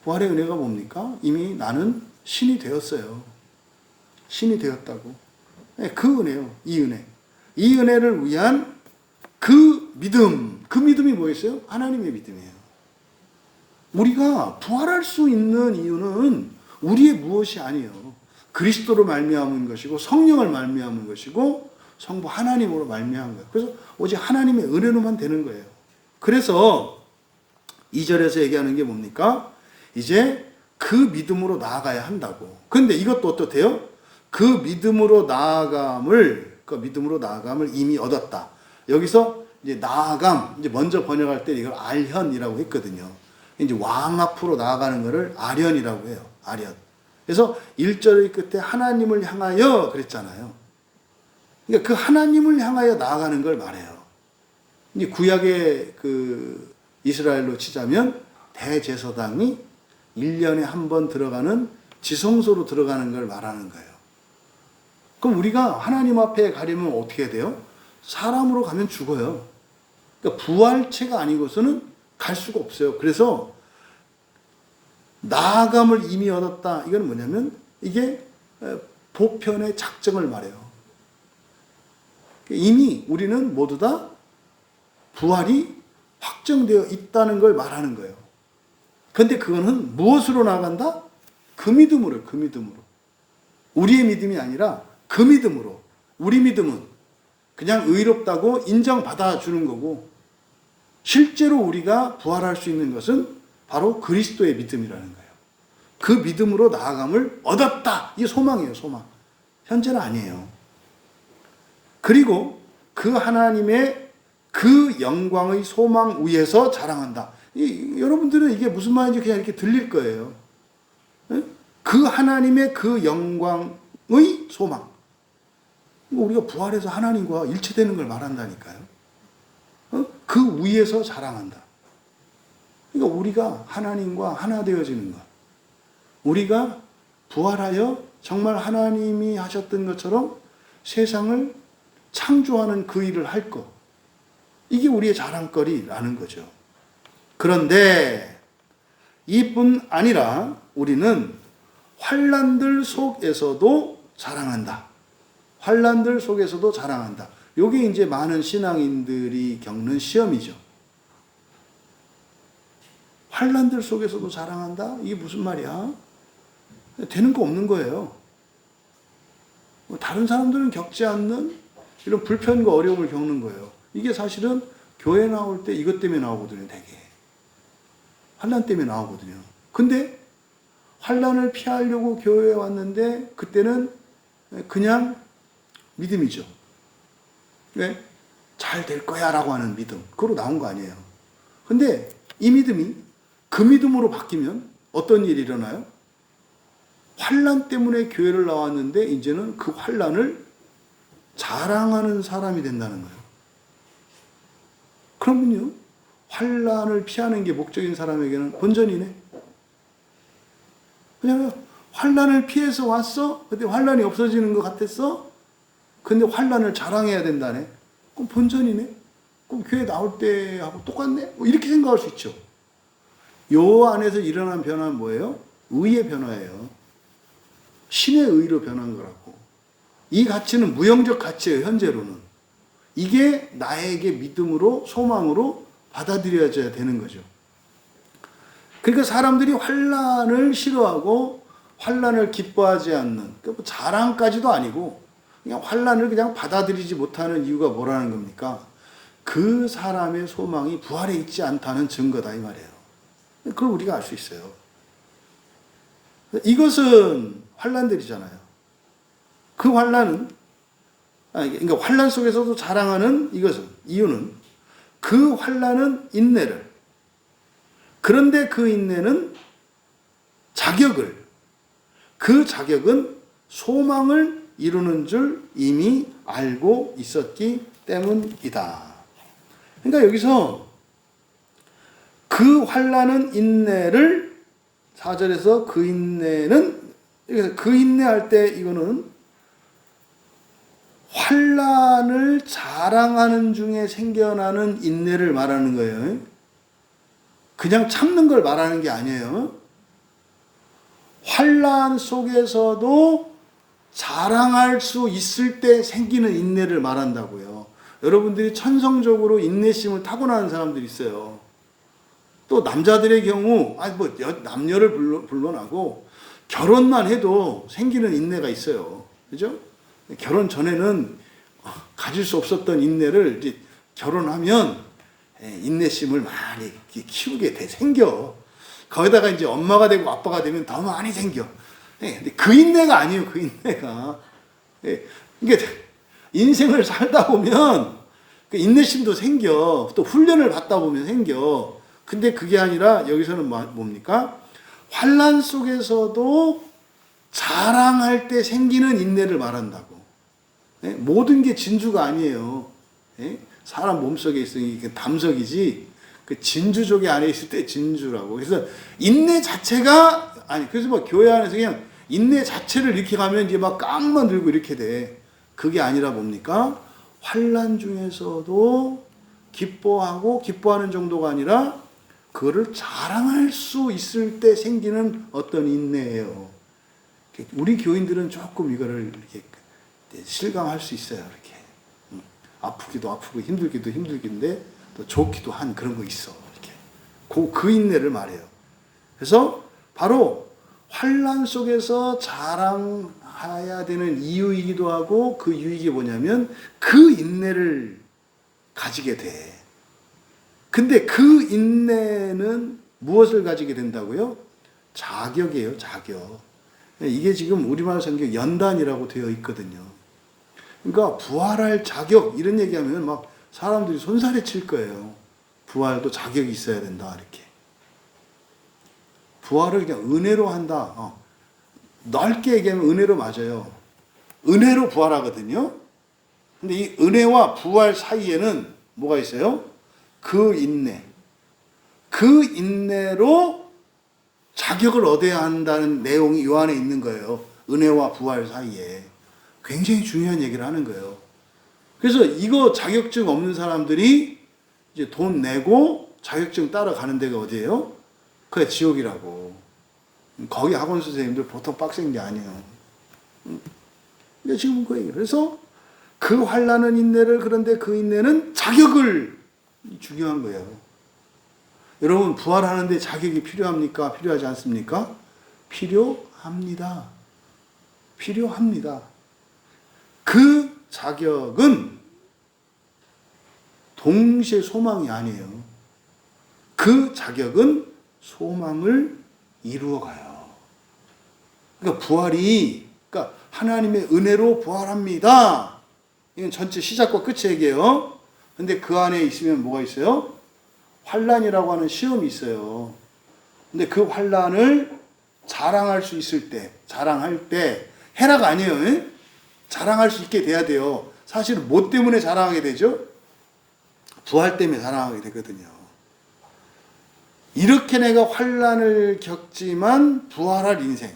부활의 은혜가 뭡니까? 이미 나는 신이 되었어요. 신이 되었다고. 그 은혜요. 이 은혜. 이 은혜를 위한 그 믿음. 그 믿음이 뭐였어요? 하나님의 믿음이에요. 우리가 부활할 수 있는 이유는 우리의 무엇이 아니에요. 그리스도로 말미암은 것이고 성령을 말미암은 것이고 성부 하나님으로 말미암은 거예요. 그래서 오직 하나님의 은혜로만 되는 거예요. 그래서 2절에서 얘기하는 게 뭡니까? 이제 그 믿음으로 나아가야 한다고. 근데 이것도 어떻대요? 그 믿음으로 나아감을 이미 얻었다. 여기서 이제 나아감, 이제 먼저 번역할 때 이걸 알현이라고 했거든요. 이제 왕 앞으로 나아가는 것을 아련이라고 해요. 아련. 그래서 1절의 끝에 하나님을 향하여 그랬잖아요. 그러니까 그 하나님을 향하여 나아가는 걸 말해요. 이제 구약의 그 이스라엘로 치자면 대제사장이 1년에 한 번 들어가는 지성소로 들어가는 걸 말하는 거예요. 그럼 우리가 하나님 앞에 가려면 어떻게 해야 돼요? 사람으로 가면 죽어요. 그러니까 부활체가 아니고서는 갈 수가 없어요. 그래서 나아감을 이미 얻었다. 이건 뭐냐면 이게 보편의 작정을 말해요. 이미 우리는 모두 다 부활이 확정되어 있다는 걸 말하는 거예요. 그런데 그거는 무엇으로 나아간다? 그 믿음으로, 그 믿음으로. 우리의 믿음이 아니라 그 믿음으로. 우리 믿음은 그냥 의롭다고 인정받아 주는 거고, 실제로 우리가 부활할 수 있는 것은 바로 그리스도의 믿음이라는 거예요. 그 믿음으로 나아감을 얻었다. 이게 소망이에요, 소망. 현재는 아니에요. 그리고 그 하나님의 그 영광의 소망 위에서 자랑한다. 여러분들은 이게 무슨 말인지 그냥 이렇게 들릴 거예요. 그 하나님의 그 영광의 소망. 우리가 부활해서 하나님과 일체되는 걸 말한다니까요. 그 위에서 자랑한다. 그러니까 우리가 하나님과 하나 되어지는 것. 우리가 부활하여 정말 하나님이 하셨던 것처럼 세상을 창조하는 그 일을 할 것. 이게 우리의 자랑거리라는 거죠. 그런데 이뿐 아니라 우리는 환난들 속에서도 자랑한다. 환난들 속에서도 자랑한다. 이게 이제 많은 신앙인들이 겪는 시험이죠. 환난들 속에서도 자랑한다? 이게 무슨 말이야? 되는 거 없는 거예요. 다른 사람들은 겪지 않는 이런 불편과 어려움을 겪는 거예요. 이게 사실은 교회 나올 때 이것 때문에 나오거든요, 되게. 환난 때문에 나오거든요. 근데 환난을 피하려고 교회에 왔는데 그때는 그냥 믿음이죠. 왜? 잘 될 거야 라고 하는 믿음. 그거로 나온 거 아니에요. 근데 이 믿음이 그 믿음으로 바뀌면 어떤 일이 일어나요? 환난 때문에 교회를 나왔는데 이제는 그 환난을 자랑하는 사람이 된다는 거예요. 그러면요, 환난을 피하는 게 목적인 사람에게는 본전이네. 그냥 환난을 피해서 왔어? 근데 환난이 없어지는 것 같았어? 근데 환난을 자랑해야 된다네. 그럼 본전이네. 그럼 교회 나올 때하고 똑같네. 뭐 이렇게 생각할 수 있죠. 요 안에서 일어난 변화는 뭐예요? 의의 변화예요. 신의 의로 변한 거라고. 이 가치는 무형적 가치예요, 현재로는. 이게 나에게 믿음으로, 소망으로 받아들여져야 되는 거죠. 그러니까 사람들이 환난을 싫어하고 환난을 기뻐하지 않는, 그러니까 자랑까지도 아니고 그냥 환난을 그냥 받아들이지 못하는 이유가 뭐라는 겁니까? 그 사람의 소망이 부활에 있지 않다는 증거다 이 말이에요. 그걸 우리가 알 수 있어요. 이것은 환난들이잖아요. 그 환난은, 그러니까 환난 속에서도 자랑하는 이것은, 이유는 그 환난은 인내를, 그런데 그 인내는 자격을, 그 자격은 소망을 이루는 줄 이미 알고 있었기 때문이다. 그러니까 여기서 그 환난은 인내를, 4절에서 그 인내는, 그 인내할 때 이거는 환난을 자랑하는 중에 생겨나는 인내를 말하는 거예요. 그냥 참는 걸 말하는 게 아니에요. 환난 속에서도 자랑할 수 있을 때 생기는 인내를 말한다고요. 여러분들이 천성적으로 인내심을 타고나는 사람들이 있어요. 또 남자들의 경우, 남녀를 불러나고 결혼만 해도 생기는 인내가 있어요. 그죠? 결혼 전에는 가질 수 없었던 인내를 이제 결혼하면 인내심을 많이 키우게 생겨. 거기다가 이제 엄마가 되고 아빠가 되면 더 많이 생겨. 근데 그 인내가 아니에요, 그 인내가. 그러니까 인생을 살다 보면 그 인내심도 생겨. 또 훈련을 받다 보면 생겨. 근데 그게 아니라 여기서는 뭡니까? 환난 속에서도 자랑할 때 생기는 인내를 말한다고. 예? 모든 게 진주가 아니에요. 예? 사람 몸속에 있으니 이게 담석이지 그 진주족이 안에 있을 때 진주라고. 그래서 인내 자체가 아니 그래서 뭐 교회 안에서 그냥 인내 자체를 이렇게 가면 이제 막 깡만 들고 이렇게 돼. 그게 아니라 뭡니까? 환난 중에서도 기뻐하고 기뻐하는 정도가 아니라 그거를 자랑할 수 있을 때 생기는 어떤 인내예요. 우리 교인들은 조금 이거를 이렇게 실감할 수 있어요. 이렇게 아프기도 아프고 힘들기도 힘들긴데 또 좋기도 한 그런 거 있어. 이렇게 그 인내를 말해요. 그래서 바로 환난 속에서 자랑해야 되는 이유이기도 하고 그 유익이 뭐냐면 그 인내를 가지게 돼. 근데 그 인내는 무엇을 가지게 된다고요? 자격이에요, 자격. 이게 지금 우리말 성경 연단이라고 되어 있거든요. 그러니까 부활할 자격 이런 얘기하면 막 사람들이 손살에 칠 거예요. 부활도 자격이 있어야 된다 이렇게. 부활을 그냥 은혜로 한다. 넓게 얘기하면 은혜로 맞아요. 은혜로 부활하거든요. 근데 이 은혜와 부활 사이에는 뭐가 있어요? 그 인내. 그 인내로 자격을 얻어야 한다는 내용이 이 안에 있는 거예요. 은혜와 부활 사이에. 굉장히 중요한 얘기를 하는 거예요. 그래서 이거 자격증 없는 사람들이 이제 돈 내고 자격증 따라가는 데가 어디예요? 그게 지옥이라고. 거기 학원 선생님들 보통 빡센 게 아니에요. 근데 지금 그 얘기를. 그래서 그 환난은 인내를 그런데 그 인내는 자격을 중요한 거예요. 여러분 부활하는데 자격이 필요합니까? 필요하지 않습니까? 필요합니다. 필요합니다. 그 자격은 동시에 소망이 아니에요. 그 자격은 소망을 이루어가요. 그러니까 부활이, 그러니까 하나님의 은혜로 부활합니다. 이건 전체 시작과 끝의 얘기예요. 근데 그 안에 있으면 뭐가 있어요? 환난이라고 하는 시험이 있어요. 근데 그 환난을 자랑할 수 있을 때, 자랑할 때, 해라가 아니에요. 에? 자랑할 수 있게 돼야 돼요. 사실은 뭐 때문에 자랑하게 되죠? 부활 때문에 자랑하게 되거든요. 이렇게 내가 환난을 겪지만 부활할 인생.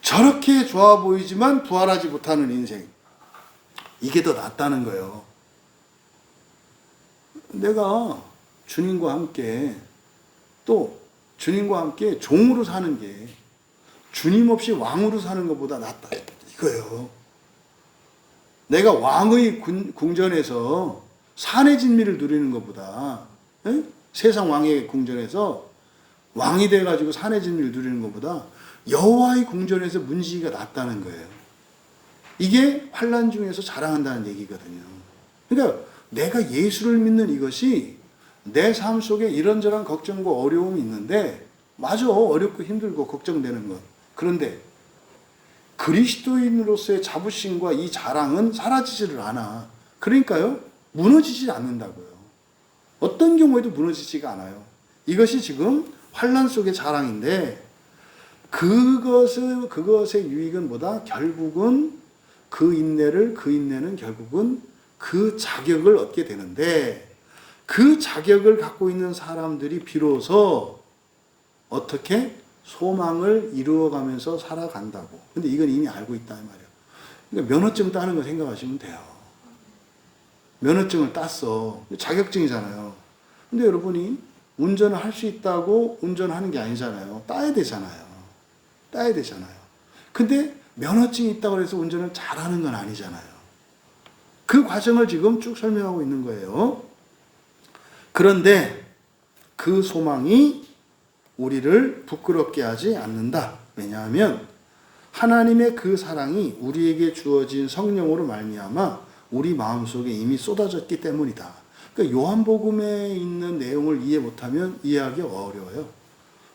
저렇게 좋아 보이지만 부활하지 못하는 인생. 이게 더 낫다는 거예요. 내가 주님과 함께 또 주님과 함께 종으로 사는 게 주님 없이 왕으로 사는 것보다 낫다. 이거예요. 내가 왕의 궁전에서 산의 진미를 누리는 것보다 에? 세상 왕의 궁전에서 왕이 돼가지고 산의 진미를 누리는 것보다 여호와의 궁전에서 문지기가 낫다는 거예요. 이게 환난 중에서 자랑한다는 얘기거든요. 그러니까 내가 예수를 믿는 이것이 내 삶 속에 이런저런 걱정과 어려움이 있는데 맞아 어렵고 힘들고 걱정되는 것. 그런데 그리스도인으로서의 자부심과 이 자랑은 사라지지를 않아. 그러니까요 무너지지 않는다고요. 어떤 경우에도 무너지지가 않아요. 이것이 지금 환난 속의 자랑인데 그것의 유익은 뭐다? 결국은 그 인내는 결국은 그 자격을 얻게 되는데 그 자격을 갖고 있는 사람들이 비로소 어떻게 소망을 이루어가면서 살아간다고. 근데 이건 이미 알고 있다 이 말이에요. 그러니까 면허증 따는 거 생각하시면 돼요. 면허증을 땄어. 자격증이잖아요. 근데 여러분이 운전을 할 수 있다고 운전하는 게 아니잖아요. 따야 되잖아요. 따야 되잖아요. 근데 면허증이 있다고 해서 운전을 잘하는 건 아니잖아요. 그 과정을 지금 쭉 설명하고 있는 거예요. 그런데 그 소망이 우리를 부끄럽게 하지 않는다. 왜냐하면 하나님의 그 사랑이 우리에게 주어진 성령으로 말미암아 우리 마음속에 이미 쏟아졌기 때문이다. 그러니까 요한복음에 있는 내용을 이해 못하면 이해하기 어려워요.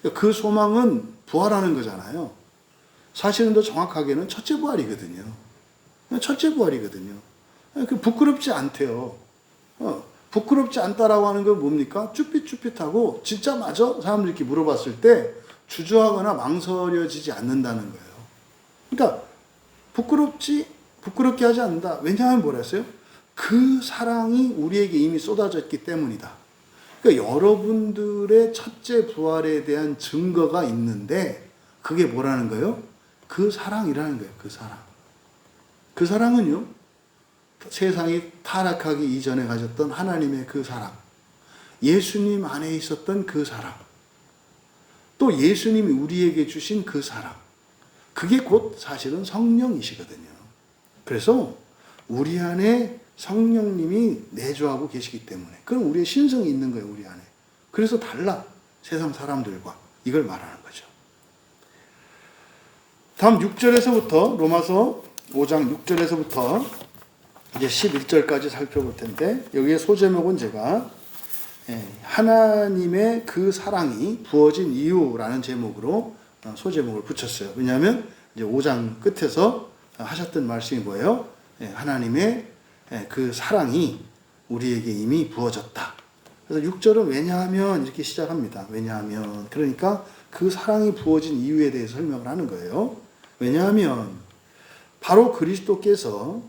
그러니까 그 소망은 부활하는 거잖아요. 사실은 더 정확하게는 첫째 부활이거든요. 첫째 부활이거든요. 그 부끄럽지 않대요. 부끄럽지 않다라고 하는 건 뭡니까? 쭈삣쭈삣하고 진짜 맞아? 사람들이 이렇게 물어봤을 때 주저하거나 망설여지지 않는다는 거예요. 그러니까 부끄럽게 하지 않는다. 왜냐하면 뭐라 했어요? 그 사랑이 우리에게 이미 쏟아졌기 때문이다. 그러니까 여러분들의 첫째 부활에 대한 증거가 있는데 그게 뭐라는 거예요? 그 사랑이라는 거예요. 그 사랑. 그 사랑은요, 세상이 타락하기 이전에 가졌던 하나님의 그 사랑, 예수님 안에 있었던 그 사랑, 또 예수님이 우리에게 주신 그 사랑, 그게 곧 사실은 성령이시거든요. 그래서 우리 안에 성령님이 내주하고 계시기 때문에, 그럼 우리의 신성이 있는 거예요, 우리 안에. 그래서 달라, 세상 사람들과. 이걸 말하는 거죠. 다음 6절에서부터, 로마서 5장 6절에서부터 이제 11절까지 살펴볼 텐데, 여기에 소제목은 제가 하나님의 그 사랑이 부어진 이유라는 제목으로 소제목을 붙였어요. 왜냐하면 이제 5장 끝에서 하셨던 말씀이 뭐예요? 하나님의 그 사랑이 우리에게 이미 부어졌다. 그래서 6절은 왜냐하면 이렇게 시작합니다. 왜냐하면, 그러니까 그 사랑이 부어진 이유에 대해서 설명을 하는 거예요. 왜냐하면 바로 그리스도께서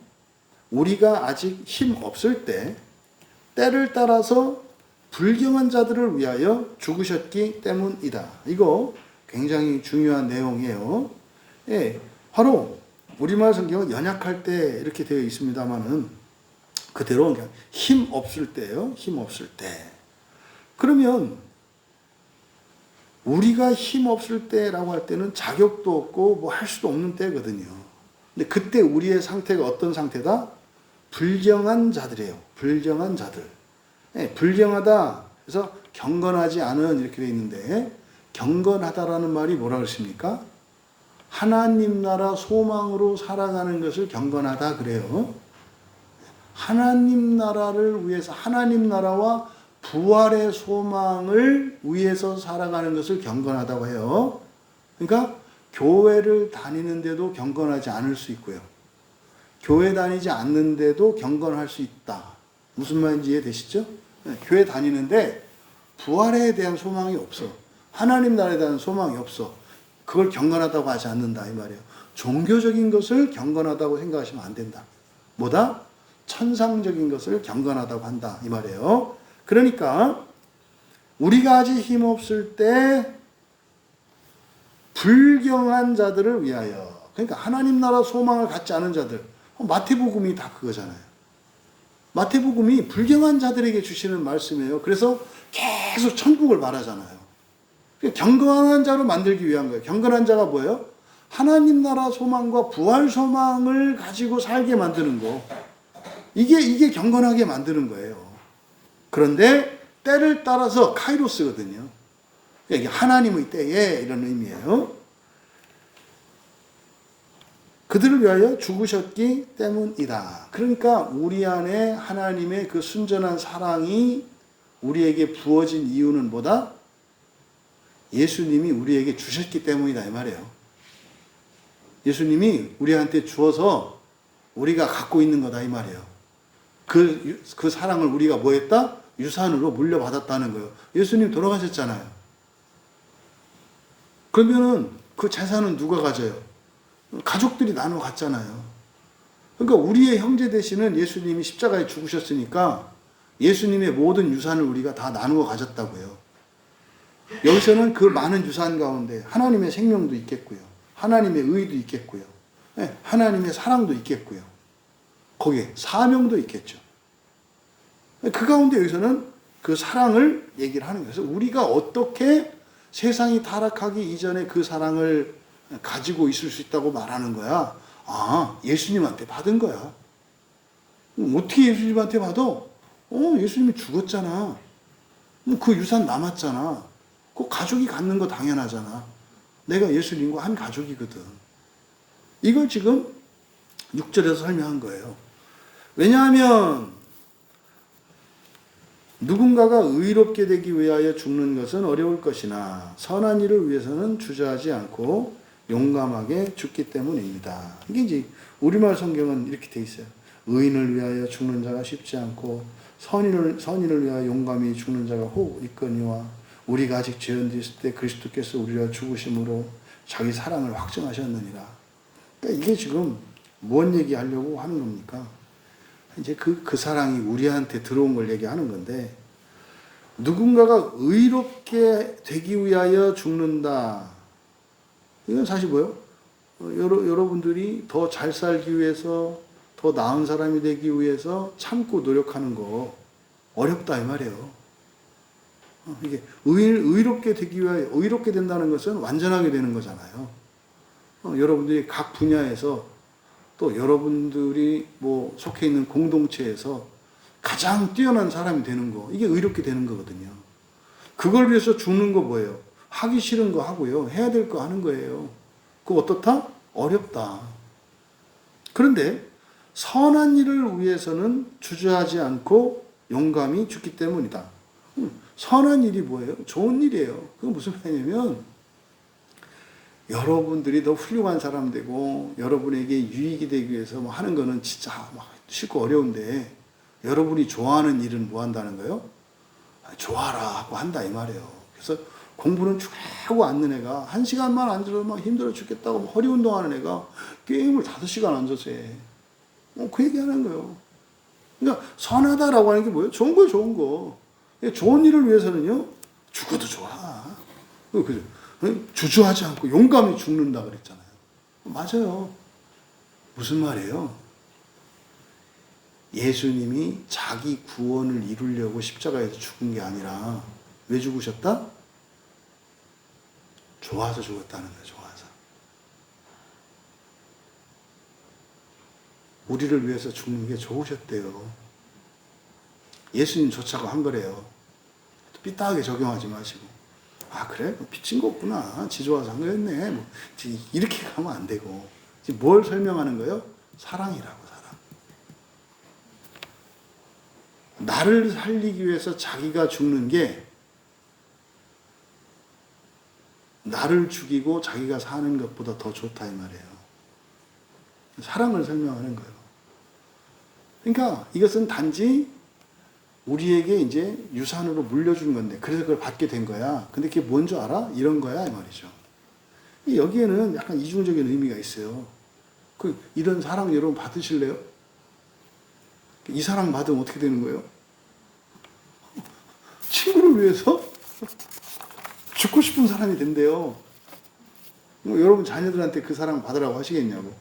우리가 아직 힘 없을 때 때를 따라서 불경한 자들을 위하여 죽으셨기 때문이다. 이거 굉장히 중요한 내용이에요. 바로 우리말 성경은 연약할 때 이렇게 되어 있습니다만은 그대로 그냥 힘 없을 때예요. 힘 없을 때. 그러면 우리가 힘 없을 때라고 할 때는 자격도 없고 뭐 할 수도 없는 때거든요. 근데 그때 우리의 상태가 어떤 상태다? 불경한 자들이에요. 불경한 자들. 불경하다. 그래서 경건하지 않은 이렇게 되어 있는데, 경건하다라는 말이 뭐라 그랬습니까? 하나님 나라 소망으로 살아가는 것을 경건하다 그래요. 하나님 나라를 위해서, 하나님 나라와 부활의 소망을 위해서 살아가는 것을 경건하다고 해요. 그러니까 교회를 다니는데도 경건하지 않을 수 있고요. 교회 다니지 않는데도 경건할 수 있다. 무슨 말인지 이해되시죠? 교회 다니는데 부활에 대한 소망이 없어. 하나님 나라에 대한 소망이 없어. 그걸 경건하다고 하지 않는다 이 말이에요. 종교적인 것을 경건하다고 생각하시면 안 된다. 뭐다? 천상적인 것을 경건하다고 한다 이 말이에요. 그러니까 우리가 아직 힘없을 때 불경한 자들을 위하여, 그러니까 하나님 나라 소망을 갖지 않은 자들, 마태복음이 다 그거잖아요. 마태복음이 불경한 자들에게 주시는 말씀이에요. 그래서 계속 천국을 말하잖아요. 경건한 자로 만들기 위한 거예요. 경건한 자가 뭐예요? 하나님 나라 소망과 부활 소망을 가지고 살게 만드는 거. 이게 경건하게 만드는 거예요. 그런데 때를 따라서 카이로스거든요. 이게 하나님의 때에 이런 의미예요. 그들을 위하여 죽으셨기 때문이다. 그러니까 우리 안에 하나님의 그 순전한 사랑이 우리에게 부어진 이유는 뭐다? 예수님이 우리에게 주셨기 때문이다 이 말이에요. 예수님이 우리한테 주어서 우리가 갖고 있는 거다 이 말이에요. 그 사랑을 우리가 뭐 했다? 유산으로 물려받았다는 거예요. 예수님 돌아가셨잖아요. 그러면은 그 재산은 누가 가져요? 가족들이 나눠 갔잖아요. 그러니까 우리의 형제 되시는 예수님이 십자가에 죽으셨으니까 예수님의 모든 유산을 우리가 다 나누어 가졌다고요. 여기서는 그 많은 유산 가운데 하나님의 생명도 있겠고요. 하나님의 의도 있겠고요. 하나님의 사랑도 있겠고요. 거기에 사명도 있겠죠. 그 가운데 여기서는 그 사랑을 얘기를 하는 거예요. 그래서 우리가 어떻게 세상이 타락하기 이전에 그 사랑을 가지고 있을 수 있다고 말하는 거야. 아, 예수님한테 받은 거야. 어떻게 예수님한테 받아? 예수님이 죽었잖아. 그 유산 남았잖아. 그 가족이 갖는 거 당연하잖아. 내가 예수님과 한 가족이거든. 이걸 지금 6절에서 설명한 거예요. 왜냐하면 누군가가 의롭게 되기 위하여 죽는 것은 어려울 것이나 선한 일을 위해서는 주저하지 않고 용감하게 죽기 때문입니다. 이게 이제 우리말 성경은 이렇게 돼 있어요. 의인을 위하여 죽는 자가 쉽지 않고 선인을 위하여 용감히 죽는 자가 혹 있거니와 우리가 아직 죄인 되었을 때 그리스도께서 우리와 죽으심으로 자기 사랑을 확증하셨느니라. 그러니까 이게 지금 뭔 얘기하려고 하는 겁니까? 이제 그 사랑이 우리한테 들어온 걸 얘기하는 건데, 누군가가 의롭게 되기 위하여 죽는다. 이건 사실 뭐예요? 여러분들이 더 잘 살기 위해서, 더 나은 사람이 되기 위해서 참고 노력하는 거 어렵다 이 말이에요. 이게 의롭게 되기 위하여, 의롭게 된다는 것은 완전하게 되는 거잖아요. 여러분들이 각 분야에서 또 여러분들이 뭐 속해 있는 공동체에서 가장 뛰어난 사람이 되는 거, 이게 의롭게 되는 거거든요. 그걸 위해서 죽는 거 뭐예요? 하기 싫은 거 하고요. 해야 될 거 하는 거예요. 그거 어떻다? 어렵다. 그런데 선한 일을 위해서는 주저하지 않고 용감히 죽기 때문이다. 선한 일이 뭐예요? 좋은 일이에요. 그건 무슨 말이냐면, 여러분들이 더 훌륭한 사람 되고 여러분에게 유익이 되기 위해서 뭐 하는 거는 진짜 막 싫고 어려운데, 여러분이 좋아하는 일은 뭐 한다는 거예요? 좋아라 하고 한다 이 말이에요. 그래서 공부는 쭉 하고 앉는 애가 1시간만 앉아도 막 힘들어 죽겠다고 허리 운동하는 애가 게임을 5시간 앉아서 해. 그 얘기하는 거예요. 그러니까 선하다라고 하는 게 뭐예요? 좋은 거예요, 좋은 거. 좋은 일을 위해서는요, 죽어도 좋아. 그죠? 주저하지 않고 용감히 죽는다 그랬잖아요. 맞아요. 무슨 말이에요? 예수님이 자기 구원을 이루려고 십자가에서 죽은 게 아니라 왜 죽으셨다? 좋아서 죽었다는 거예요. 좋아서. 우리를 위해서 죽는 게 좋으셨대요. 예수님조차도 한 거래요. 삐딱하게 적용하지 마시고, 아 그래? 빚진 거 없구나. 지 좋아서 한 거였네. 뭐 이렇게 가면 안 되고, 지금 뭘 설명하는 거예요? 사랑이라고. 사랑. 나를 살리기 위해서 자기가 죽는 게 나를 죽이고 자기가 사는 것보다 더 좋다 이 말이에요. 사랑을 설명하는 거예요. 그러니까 이것은 단지 우리에게 이제 유산으로 물려준 건데, 그래서 그걸 받게 된 거야. 근데 그게 뭔 줄 알아? 이런 거야 이 말이죠. 여기에는 약간 이중적인 의미가 있어요. 이런 사랑 여러분 받으실래요? 이 사랑 받으면 어떻게 되는 거예요? 친구를 위해서 죽고 싶은 사람이 된대요. 여러분 자녀들한테 그 사랑 받으라고 하시겠냐고.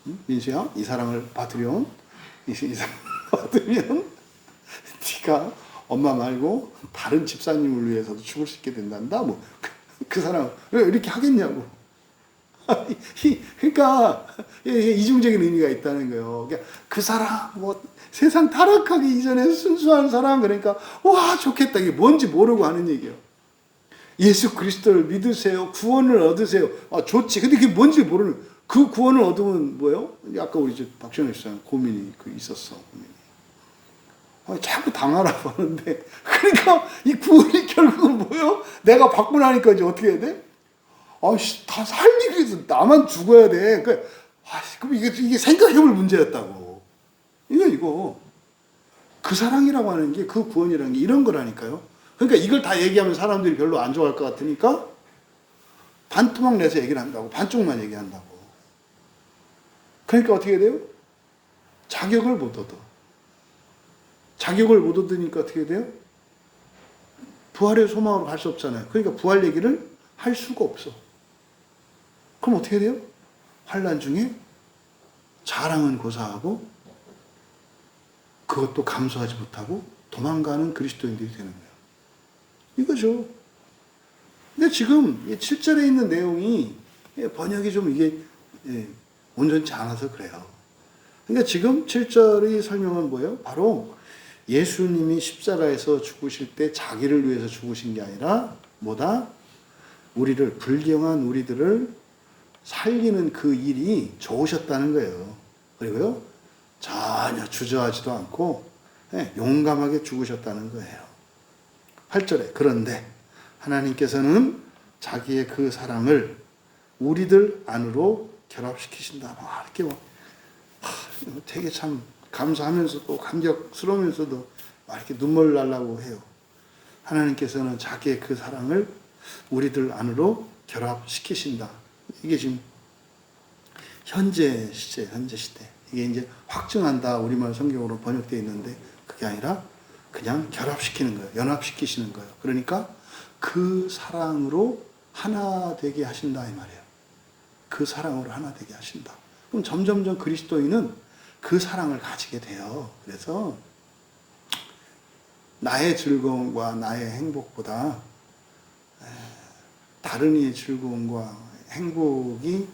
응? 민수야, 이 사랑을 받으렴. 이 사랑 받으면 네가 엄마 말고 다른 집사님을 위해서도 죽을 수 있게 된단다. 뭐 그 사람 왜 이렇게 하겠냐고. 그러니까 이중적인 의미가 있다는 거예요. 그러니까 그 사람 뭐 세상 타락하기 이전에 순수한 사람, 그러니까 와 좋겠다, 이게 뭔지 모르고 하는 얘기예요. 예수 그리스도를 믿으세요, 구원을 얻으세요. 아 좋지. 근데 그게 뭔지 모르는, 그 구원을 얻으면 뭐예요? 아까 우리 박정희 씨랑 고민이 있었어. 자꾸 당하라고 하는데, 그러니까 이 구원이 결국은 뭐예요? 내가 받고 나니까 이제 어떻게 해야 돼? 다 살리기 위해서 나만 죽어야 돼. 그럼 이게 생각해볼 문제였다고. 이거. 그 사랑이라고 하는 게, 그 구원이라는 게 이런 거라니까요. 그러니까 이걸 다 얘기하면 사람들이 별로 안 좋아할 것 같으니까 반토막 내서 얘기를 한다고. 반쪽만 얘기한다고. 그러니까 어떻게 돼요? 자격을 못 얻어. 자격을 못 얻으니까 어떻게 돼요? 부활의 소망으로 갈 수 없잖아요. 그러니까 부활 얘기를 할 수가 없어. 그럼 어떻게 돼요? 환난 중에 자랑은 고사하고 그것도 감수하지 못하고 도망가는 그리스도인들이 되는 거예요. 이거죠. 근데 지금 7절에 있는 내용이 번역이 좀 이게 온전치 않아서 그래요. 그러니까 지금 7절의 설명은 뭐예요? 바로 예수님이 십자가에서 죽으실 때 자기를 위해서 죽으신 게 아니라 뭐다? 우리를, 불경한 우리들을 살리는 그 일이 좋으셨다는 거예요. 그리고요, 전혀 주저하지도 않고 용감하게 죽으셨다는 거예요. 8절에 그런데 하나님께서는 자기의 그 사랑을 우리들 안으로 결합시키신다. 이렇게 되게 참 감사하면서도 감격스러우면서도 이렇게 눈물 나려고 해요. 하나님께서는 자기의 그 사랑을 우리들 안으로 결합시키신다. 이게 지금 현재 시제, 현재 시대. 이게 이제 확증한다 우리말 성경으로 번역되어 있는데 그게 아니라 그냥 결합시키는 거예요. 연합시키시는 거예요. 그러니까 그 사랑으로 하나 되게 하신다 이 말이에요. 그 사랑으로 하나 되게 하신다. 그럼 점점점 그리스도인은 그 사랑을 가지게 돼요. 그래서 나의 즐거움과 나의 행복보다 다른 이의 즐거움과 행복이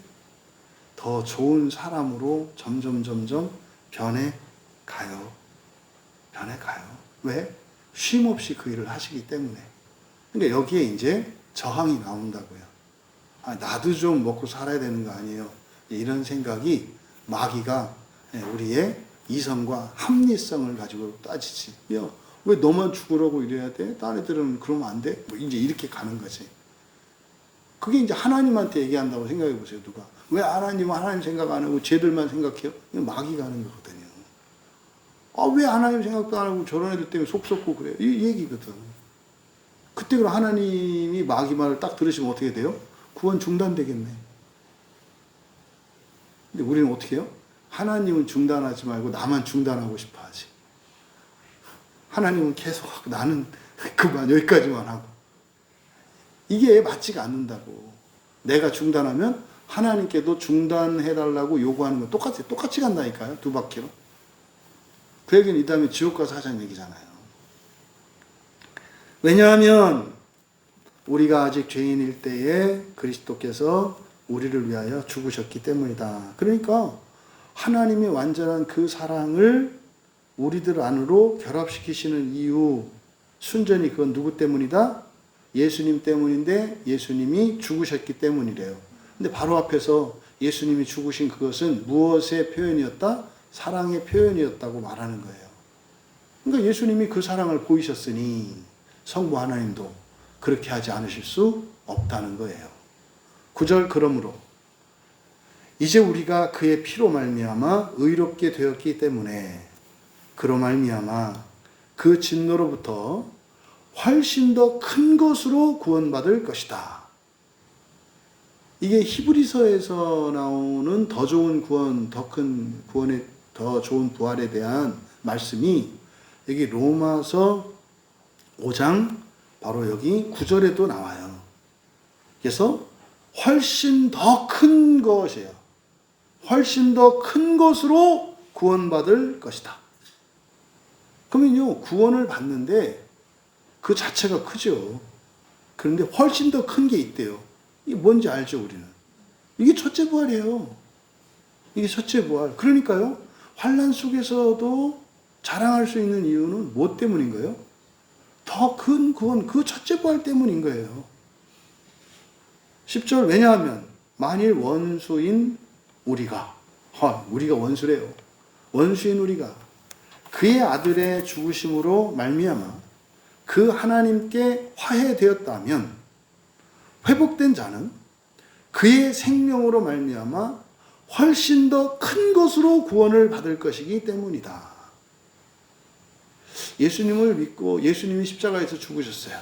더 좋은 사람으로 점점 변해가요. 왜? 쉼 없이 그 일을 하시기 때문에. 그러니까 여기에 이제 저항이 나온다고요. 나도 좀 먹고 살아야 되는 거 아니에요. 이런 생각이 마귀가 우리의 이성과 합리성을 가지고 따지지. 야, 왜 너만 죽으라고 이래야 돼? 딴 애들은 그러면 안 돼? 뭐 이제 이렇게 가는 거지. 그게 이제 하나님한테 얘기한다고 생각해 보세요, 누가. 왜 하나님은 하나님 생각 안 하고 쟤들만 생각해요? 이거 마귀가 하는 거거든요. 왜 하나님 생각도 안 하고 저런 애들 때문에 속 썩고 그래요? 이 얘기거든. 그때 그럼 하나님이 마귀 말을 딱 들으시면 어떻게 돼요? 구원 중단되겠네. 근데 우리는 어떻게 해요? 하나님은 중단하지 말고 나만 중단하고 싶어 하지. 하나님은 계속 하고 나는 그만 여기까지만 하고. 이게 맞지가 않는다고. 내가 중단하면 하나님께도 중단해달라고 요구하는 건 똑같이 간다니까요. 두 바퀴로. 그 얘기는 이 다음에 지옥 가서 하자는 얘기잖아요. 왜냐하면 우리가 아직 죄인일 때에 그리스도께서 우리를 위하여 죽으셨기 때문이다. 그러니까 하나님의 완전한 그 사랑을 우리들 안으로 결합시키시는 이유, 순전히 그건 누구 때문이다? 예수님 때문인데 예수님이 죽으셨기 때문이래요. 근데 바로 앞에서 예수님이 죽으신 그것은 무엇의 표현이었다? 사랑의 표현이었다고 말하는 거예요. 그러니까 예수님이 그 사랑을 보이셨으니 성부 하나님도 그렇게 하지 않으실 수 없다는 거예요. 9절 그러므로 이제 우리가 그의 피로 말미암아 의롭게 되었기 때문에 그로 말미암아 그 진노로부터 훨씬 더 큰 것으로 구원받을 것이다. 이게 히브리서에서 나오는 더 좋은 구원, 더 큰 구원의 더 좋은 부활에 대한 말씀이 여기 로마서 5장 바로 여기 9절에도 나와요. 그래서 훨씬 더 큰 것이에요. 훨씬 더 큰 것으로 구원받을 것이다. 그러면요, 구원을 받는데 그 자체가 크죠. 그런데 훨씬 더 큰 게 있대요. 이게 뭔지 알죠, 우리는? 이게 첫째 부활이에요. 이게 첫째 부활. 그러니까요, 환난 속에서도 자랑할 수 있는 이유는 뭐 때문인 거예요? 더 큰 구원, 그 첫째 부활 때문인 거예요. 10절, 왜냐하면 만일 원수인 우리가 원수래요. 원수인 우리가 그의 아들의 죽으심으로 말미암아 그 하나님께 화해되었다면 회복된 자는 그의 생명으로 말미암아 훨씬 더 큰 것으로 구원을 받을 것이기 때문이다. 예수님을 믿고 예수님이 십자가에서 죽으셨어요.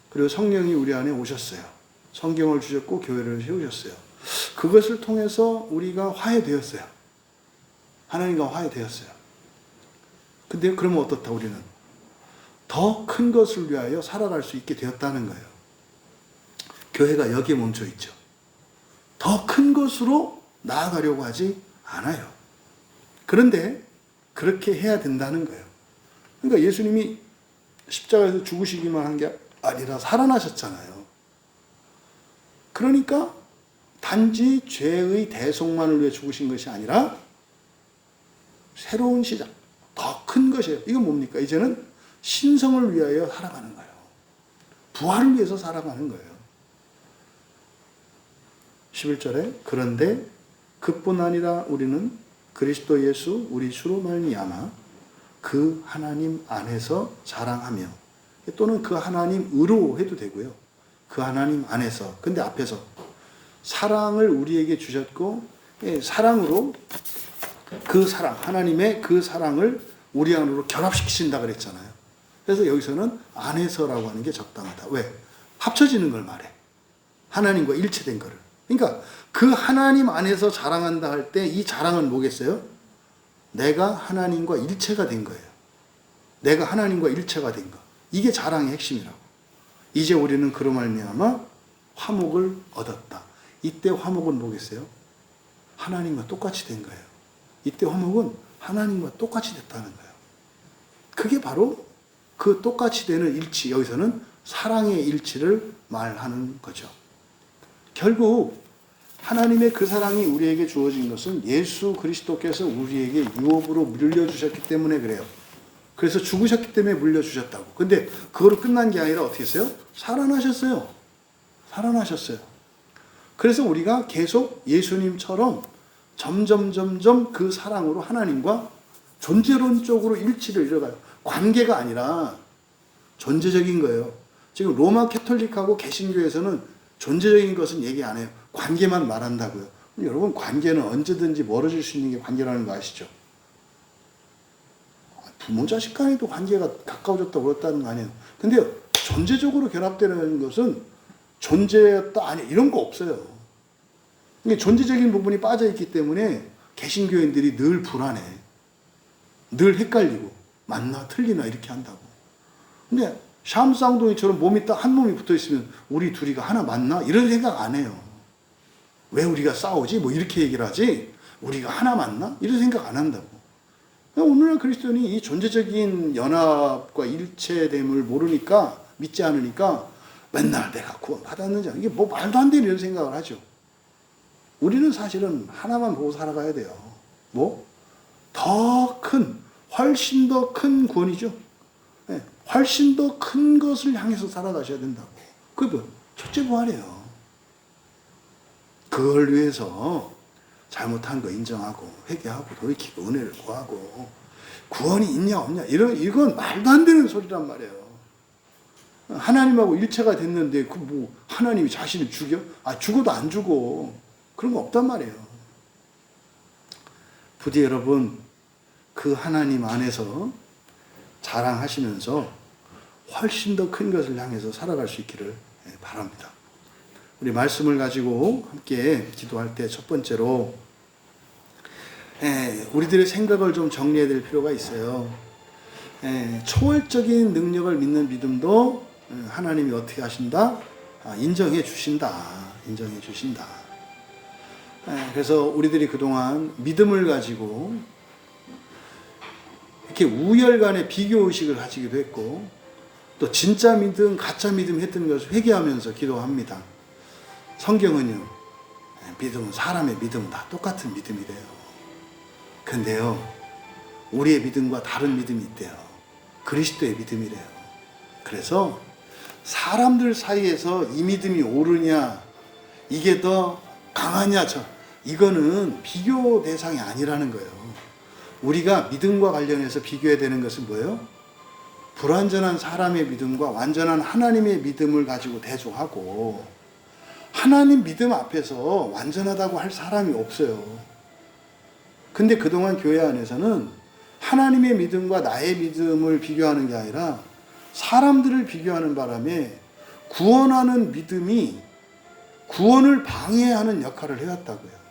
그리고 성령이 우리 안에 오셨어요. 성경을 주셨고 교회를 세우셨어요. 그것을 통해서 우리가 화해되었어요. 하나님과 화해되었어요. 근데 그러면 어떻다 우리는? 더 큰 것을 위하여 살아갈 수 있게 되었다는 거예요. 교회가 여기에 멈춰 있죠. 더 큰 것으로 나아가려고 하지 않아요. 그런데 그렇게 해야 된다는 거예요. 그러니까 예수님이 십자가에서 죽으시기만 한 게 아니라 살아나셨잖아요. 그러니까 단지 죄의 대속만을 위해 죽으신 것이 아니라 새로운 시작, 더 큰 것이에요. 이건 뭡니까? 이제는 신성을 위하여 살아가는 거예요. 부활을 위해서 살아가는 거예요. 11절에 그런데 그뿐 아니라 우리는 그리스도 예수 우리 주로 말미암아 그 하나님 안에서 자랑하며, 또는 그 하나님으로 해도 되고요. 그 하나님 안에서, 근데 앞에서 사랑을 우리에게 주셨고, 사랑으로 그 사랑, 하나님의 그 사랑을 우리 안으로 결합시키신다 그랬잖아요. 그래서 여기서는 안에서라고 하는 게 적당하다. 왜? 합쳐지는 걸 말해. 하나님과 일체된 거를. 그러니까 그 하나님 안에서 자랑한다 할 때 이 자랑은 뭐겠어요? 내가 하나님과 일체가 된 거예요. 내가 하나님과 일체가 된 거. 이게 자랑의 핵심이라고. 이제 우리는 그로 말미암아 화목을 얻었다. 이때 화목은 뭐겠어요? 하나님과 똑같이 된 거예요. 이때 화목은 하나님과 똑같이 됐다는 거예요. 그게 바로 그 똑같이 되는 일치, 여기서는 사랑의 일치를 말하는 거죠. 결국 하나님의 그 사랑이 우리에게 주어진 것은 예수 그리스도께서 우리에게 유업으로 물려주셨기 때문에 그래요. 그래서 죽으셨기 때문에 물려주셨다고. 근데 그거로 끝난 게 아니라 어떻게 했어요? 살아나셨어요. 살아나셨어요. 그래서 우리가 계속 예수님처럼 점점 그 사랑으로 하나님과 존재론적으로 일치를 이뤄가요. 관계가 아니라 존재적인 거예요. 지금 로마 캐톨릭하고 개신교에서는 존재적인 것은 얘기 안 해요. 관계만 말한다고요. 여러분, 관계는 언제든지 멀어질 수 있는 게 관계라는 거 아시죠? 부모 자식 간에도 관계가 가까워졌다 그렇다는 거 아니에요. 근데 존재적으로 결합되는 것은 존재였다 아니 이런 거 없어요. 이게 존재적인 부분이 빠져 있기 때문에 개신교인들이 늘 불안해. 늘 헷갈리고 맞나 틀리나 이렇게 한다고. 근데 샴쌍둥이처럼 몸이 딱 한 몸이 붙어 있으면 우리 둘이가 하나 맞나 이런 생각 안 해요. 왜 우리가 싸우지? 뭐 이렇게 얘기를 하지? 우리가 하나 맞나? 이런 생각 안 한다고. 오늘날 그리스도인이 이 존재적인 연합과 일체됨을 모르니까, 믿지 않으니까 맨날 내가 구원 받았는지, 이게 뭐 말도 안 되는 이런 생각을 하죠. 우리는 사실은 하나만 보고 살아가야 돼요. 뭐? 훨씬 더 큰 구원이죠. 네, 훨씬 더 큰 것을 향해서 살아가셔야 된다고. 그게 뭐? 첫째 부활이에요. 그걸 위해서 잘못한 거 인정하고 회개하고 돌이키고 은혜를 구하고 구원이 있냐 없냐 이건 말도 안 되는 소리란 말이에요. 하나님하고 일체가 됐는데 그 뭐 하나님이 자신을 죽여? 죽어도 안 죽어. 그런 거 없단 말이에요. 부디 여러분 그 하나님 안에서 자랑하시면서 훨씬 더 큰 것을 향해서 살아갈 수 있기를 바랍니다. 우리 말씀을 가지고 함께 기도할 때 첫 번째로 우리들의 생각을 좀 정리해야 될 필요가 있어요. 초월적인 능력을 믿는 믿음도 하나님이 어떻게 하신다? 인정해 주신다. 인정해 주신다. 그래서 우리들이 그동안 믿음을 가지고 이렇게 우열간의 비교의식을 가지기도 했고 또 진짜 믿음, 가짜 믿음 했던 것을 회개하면서 기도합니다. 성경은요, 믿음은 사람의 믿음은 다 똑같은 믿음이래요. 근데요, 우리의 믿음과 다른 믿음이 있대요. 그리스도의 믿음이래요. 그래서 사람들 사이에서 이 믿음이 옳으냐, 이게 더 강하냐, 이거는 비교 대상이 아니라는 거예요. 우리가 믿음과 관련해서 비교해야 되는 것은 뭐예요? 불완전한 사람의 믿음과 완전한 하나님의 믿음을 가지고 대조하고 하나님 믿음 앞에서 완전하다고 할 사람이 없어요. 근데 그동안 교회 안에서는 하나님의 믿음과 나의 믿음을 비교하는 게 아니라 사람들을 비교하는 바람에 구원하는 믿음이 구원을 방해하는 역할을 해왔다고요.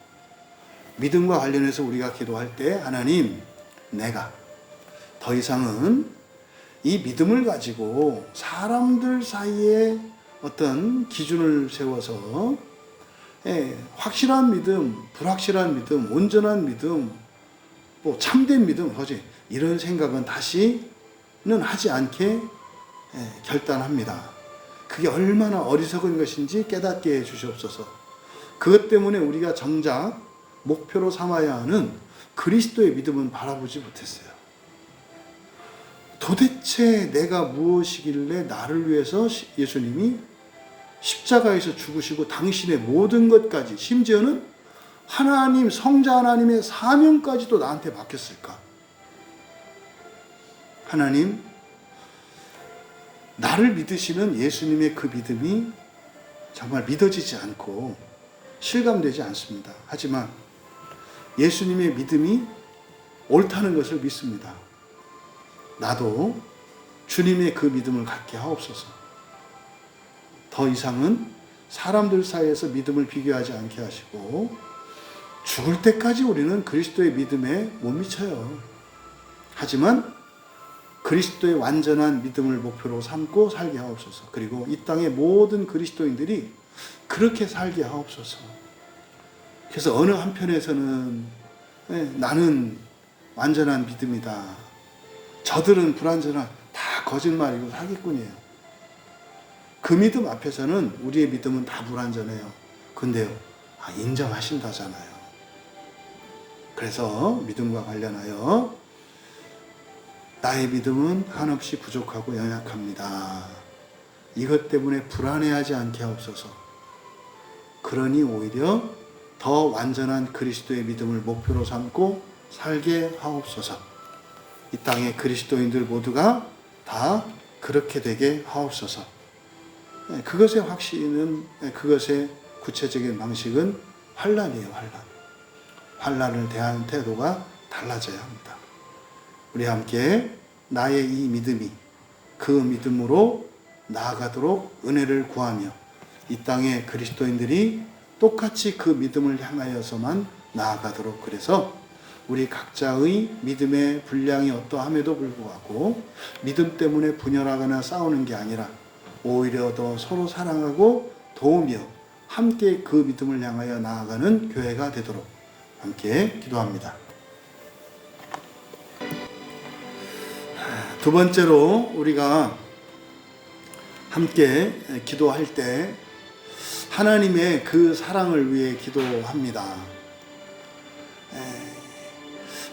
믿음과 관련해서 우리가 기도할 때 하나님, 내가 더 이상은 이 믿음을 가지고 사람들 사이에 어떤 기준을 세워서 확실한 믿음, 불확실한 믿음, 온전한 믿음, 뭐 참된 믿음, 이런 생각은 다시는 하지 않게 결단합니다. 그게 얼마나 어리석은 것인지 깨닫게 해 주시옵소서. 그것 때문에 우리가 정작 목표로 삼아야 하는 그리스도의 믿음은 바라보지 못했어요. 도대체 내가 무엇이길래 나를 위해서 예수님이 십자가에서 죽으시고 당신의 모든 것까지, 심지어는 하나님, 성자 하나님의 사명까지도 나한테 맡겼을까? 하나님, 나를 믿으시는 예수님의 그 믿음이 정말 믿어지지 않고 실감되지 않습니다. 하지만 예수님의 믿음이 옳다는 것을 믿습니다. 나도 주님의 그 믿음을 갖게 하옵소서. 더 이상은 사람들 사이에서 믿음을 비교하지 않게 하시고 죽을 때까지 우리는 그리스도의 믿음에 못 미쳐요. 하지만 그리스도의 완전한 믿음을 목표로 삼고 살게 하옵소서. 그리고 이 땅의 모든 그리스도인들이 그렇게 살게 하옵소서. 그래서 어느 한편에서는 나는 완전한 믿음이다. 저들은 불완전한 다 거짓말이고 사기꾼이에요. 그 믿음 앞에서는 우리의 믿음은 다 불완전해요. 근데요, 인정하신다잖아요. 그래서 믿음과 관련하여 나의 믿음은 한없이 부족하고 연약합니다. 이것 때문에 불안해하지 않게 하옵소서. 그러니 오히려 더 완전한 그리스도의 믿음을 목표로 삼고 살게 하옵소서. 이 땅의 그리스도인들 모두가 다 그렇게 되게 하옵소서. 그것의 확신은, 그것의 구체적인 방식은 환난이에요. 환난을 대하는 태도가 달라져야 합니다. 우리 함께 나의 이 믿음이 그 믿음으로 나아가도록 은혜를 구하며 이 땅의 그리스도인들이 똑같이 그 믿음을 향하여서만 나아가도록, 그래서 우리 각자의 믿음의 분량이 어떠함에도 불구하고 믿음 때문에 분열하거나 싸우는 게 아니라 오히려 더 서로 사랑하고 도우며 함께 그 믿음을 향하여 나아가는 교회가 되도록 함께 기도합니다. 두 번째로 우리가 함께 기도할 때 하나님의 그 사랑을 위해 기도합니다.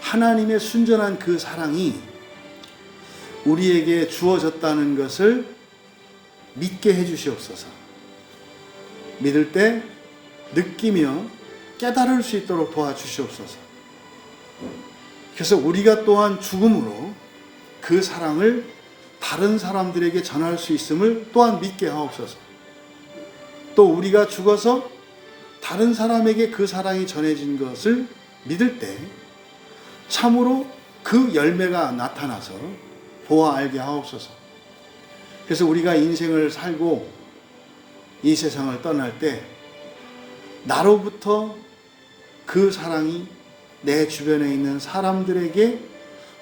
하나님의 순전한 그 사랑이 우리에게 주어졌다는 것을 믿게 해주시옵소서. 믿을 때 느끼며 깨달을 수 있도록 도와주시옵소서. 그래서 우리가 또한 죽음으로 그 사랑을 다른 사람들에게 전할 수 있음을 또한 믿게 하옵소서. 또 우리가 죽어서 다른 사람에게 그 사랑이 전해진 것을 믿을 때 참으로 그 열매가 나타나서 보아 알게 하옵소서. 그래서 우리가 인생을 살고 이 세상을 떠날 때 나로부터 그 사랑이 내 주변에 있는 사람들에게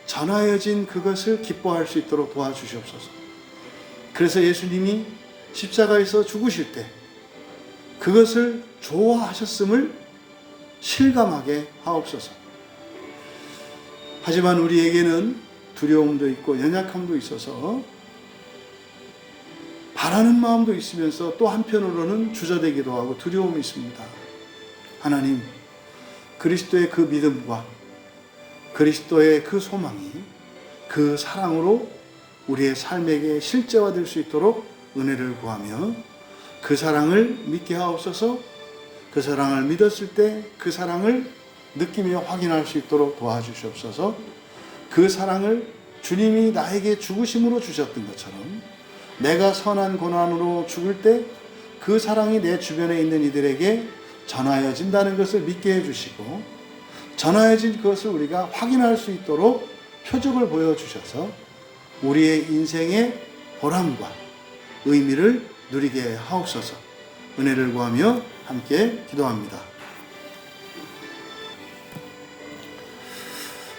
전하여진 그것을 기뻐할 수 있도록 도와주시옵소서. 그래서 예수님이 십자가에서 죽으실 때 그것을 좋아하셨음을 실감하게 하옵소서. 하지만 우리에게는 두려움도 있고 연약함도 있어서 바라는 마음도 있으면서 또 한편으로는 주저되기도 하고 두려움이 있습니다. 하나님, 그리스도의 그 믿음과 그리스도의 그 소망이 그 사랑으로 우리의 삶에게 실제화될 수 있도록 은혜를 구하며 그 사랑을 믿게 하옵소서. 그 사랑을 믿었을 때 그 사랑을 느끼며 확인할 수 있도록 도와주시옵소서. 그 사랑을 주님이 나에게 죽으심으로 주셨던 것처럼 내가 선한 고난으로 죽을 때 그 사랑이 내 주변에 있는 이들에게 전하여진다는 것을 믿게 해주시고 전하여진 그것을 우리가 확인할 수 있도록 표적을 보여주셔서 우리의 인생의 보람과 의미를 누리게 하옵소서. 은혜를 구하며 함께 기도합니다.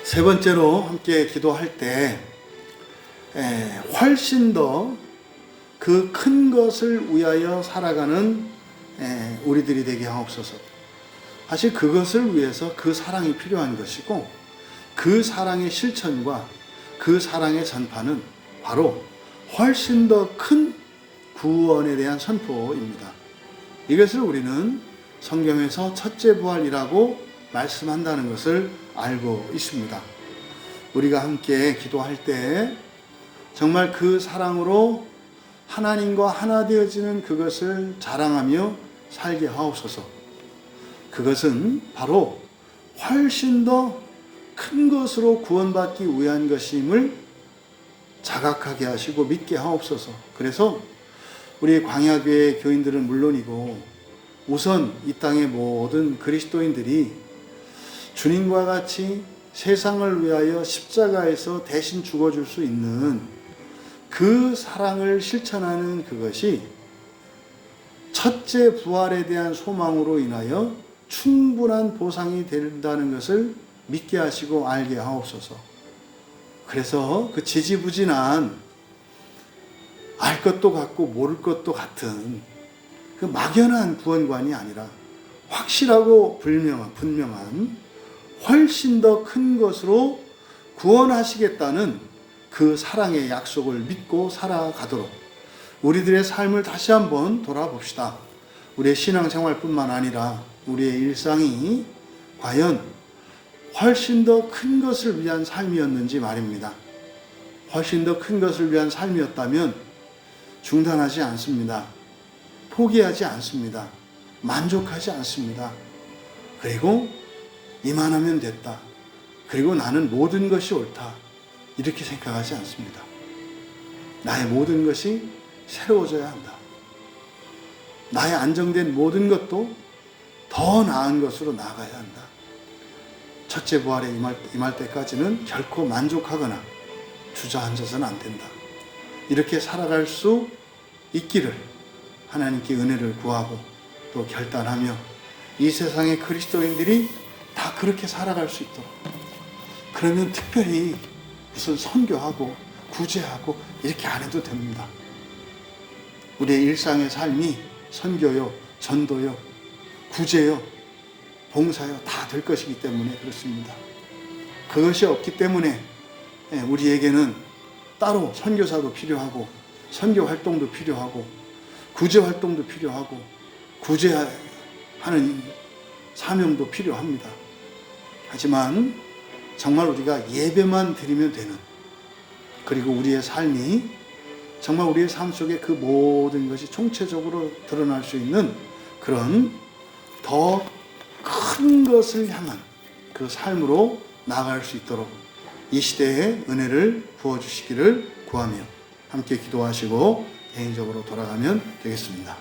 세 번째로 함께 기도할 때 훨씬 더 그 큰 것을 위하여 살아가는 우리들이 되게 하옵소서. 사실 그것을 위해서 그 사랑이 필요한 것이고 그 사랑의 실천과 그 사랑의 전파는 바로 훨씬 더 큰 구원에 대한 선포입니다. 이것을 우리는 성경에서 첫째 부활이라고 말씀한다는 것을 알고 있습니다. 우리가 함께 기도할 때 정말 그 사랑으로 하나님과 하나 되어지는 그것을 자랑하며 살게 하옵소서. 그것은 바로 훨씬 더 큰 것으로 구원받기 위한 것임을 자각하게 하시고 믿게 하옵소서. 그래서 우리 광야교회 교인들은 물론이고 우선 이 땅의 모든 그리스도인들이 주님과 같이 세상을 위하여 십자가에서 대신 죽어줄 수 있는 그 사랑을 실천하는 그것이 첫째 부활에 대한 소망으로 인하여 충분한 보상이 된다는 것을 믿게 하시고 알게 하옵소서. 그래서 그 지지부진한 알 것도 같고 모를 것도 같은 그 막연한 구원관이 아니라 확실하고 분명한 훨씬 더 큰 것으로 구원하시겠다는 그 사랑의 약속을 믿고 살아가도록 우리들의 삶을 다시 한번 돌아봅시다. 우리의 신앙생활뿐만 아니라 우리의 일상이 과연 훨씬 더 큰 것을 위한 삶이었는지 말입니다. 훨씬 더 큰 것을 위한 삶이었다면 중단하지 않습니다. 포기하지 않습니다. 만족하지 않습니다. 그리고 이만하면 됐다. 그리고 나는 모든 것이 옳다. 이렇게 생각하지 않습니다. 나의 모든 것이 새로워져야 한다. 나의 안정된 모든 것도 더 나은 것으로 나아가야 한다. 첫째 부활에 임할 때까지는 결코 만족하거나 주저앉아서는 안 된다. 이렇게 살아갈 수 있기를 하나님께 은혜를 구하고 또 결단하며 이 세상의 그리스도인들이 다 그렇게 살아갈 수 있도록, 그러면 특별히 무슨 선교하고 구제하고 이렇게 안 해도 됩니다. 우리의 일상의 삶이 선교요, 전도요, 구제요, 봉사요 다 될 것이기 때문에 그렇습니다. 그것이 없기 때문에 우리에게는 따로 선교사도 필요하고 선교 활동도 필요하고 구제 활동도 필요하고 구제하는 사명도 필요합니다. 하지만 정말 우리가 예배만 드리면 되는, 그리고 우리의 삶이 정말 우리의 삶 속에 그 모든 것이 총체적으로 드러날 수 있는 그런 더 큰 것을 향한 그 삶으로 나아갈 수 있도록 이 시대에 은혜를 부어주시기를 구하며 함께 기도하시고 개인적으로 돌아가면 되겠습니다.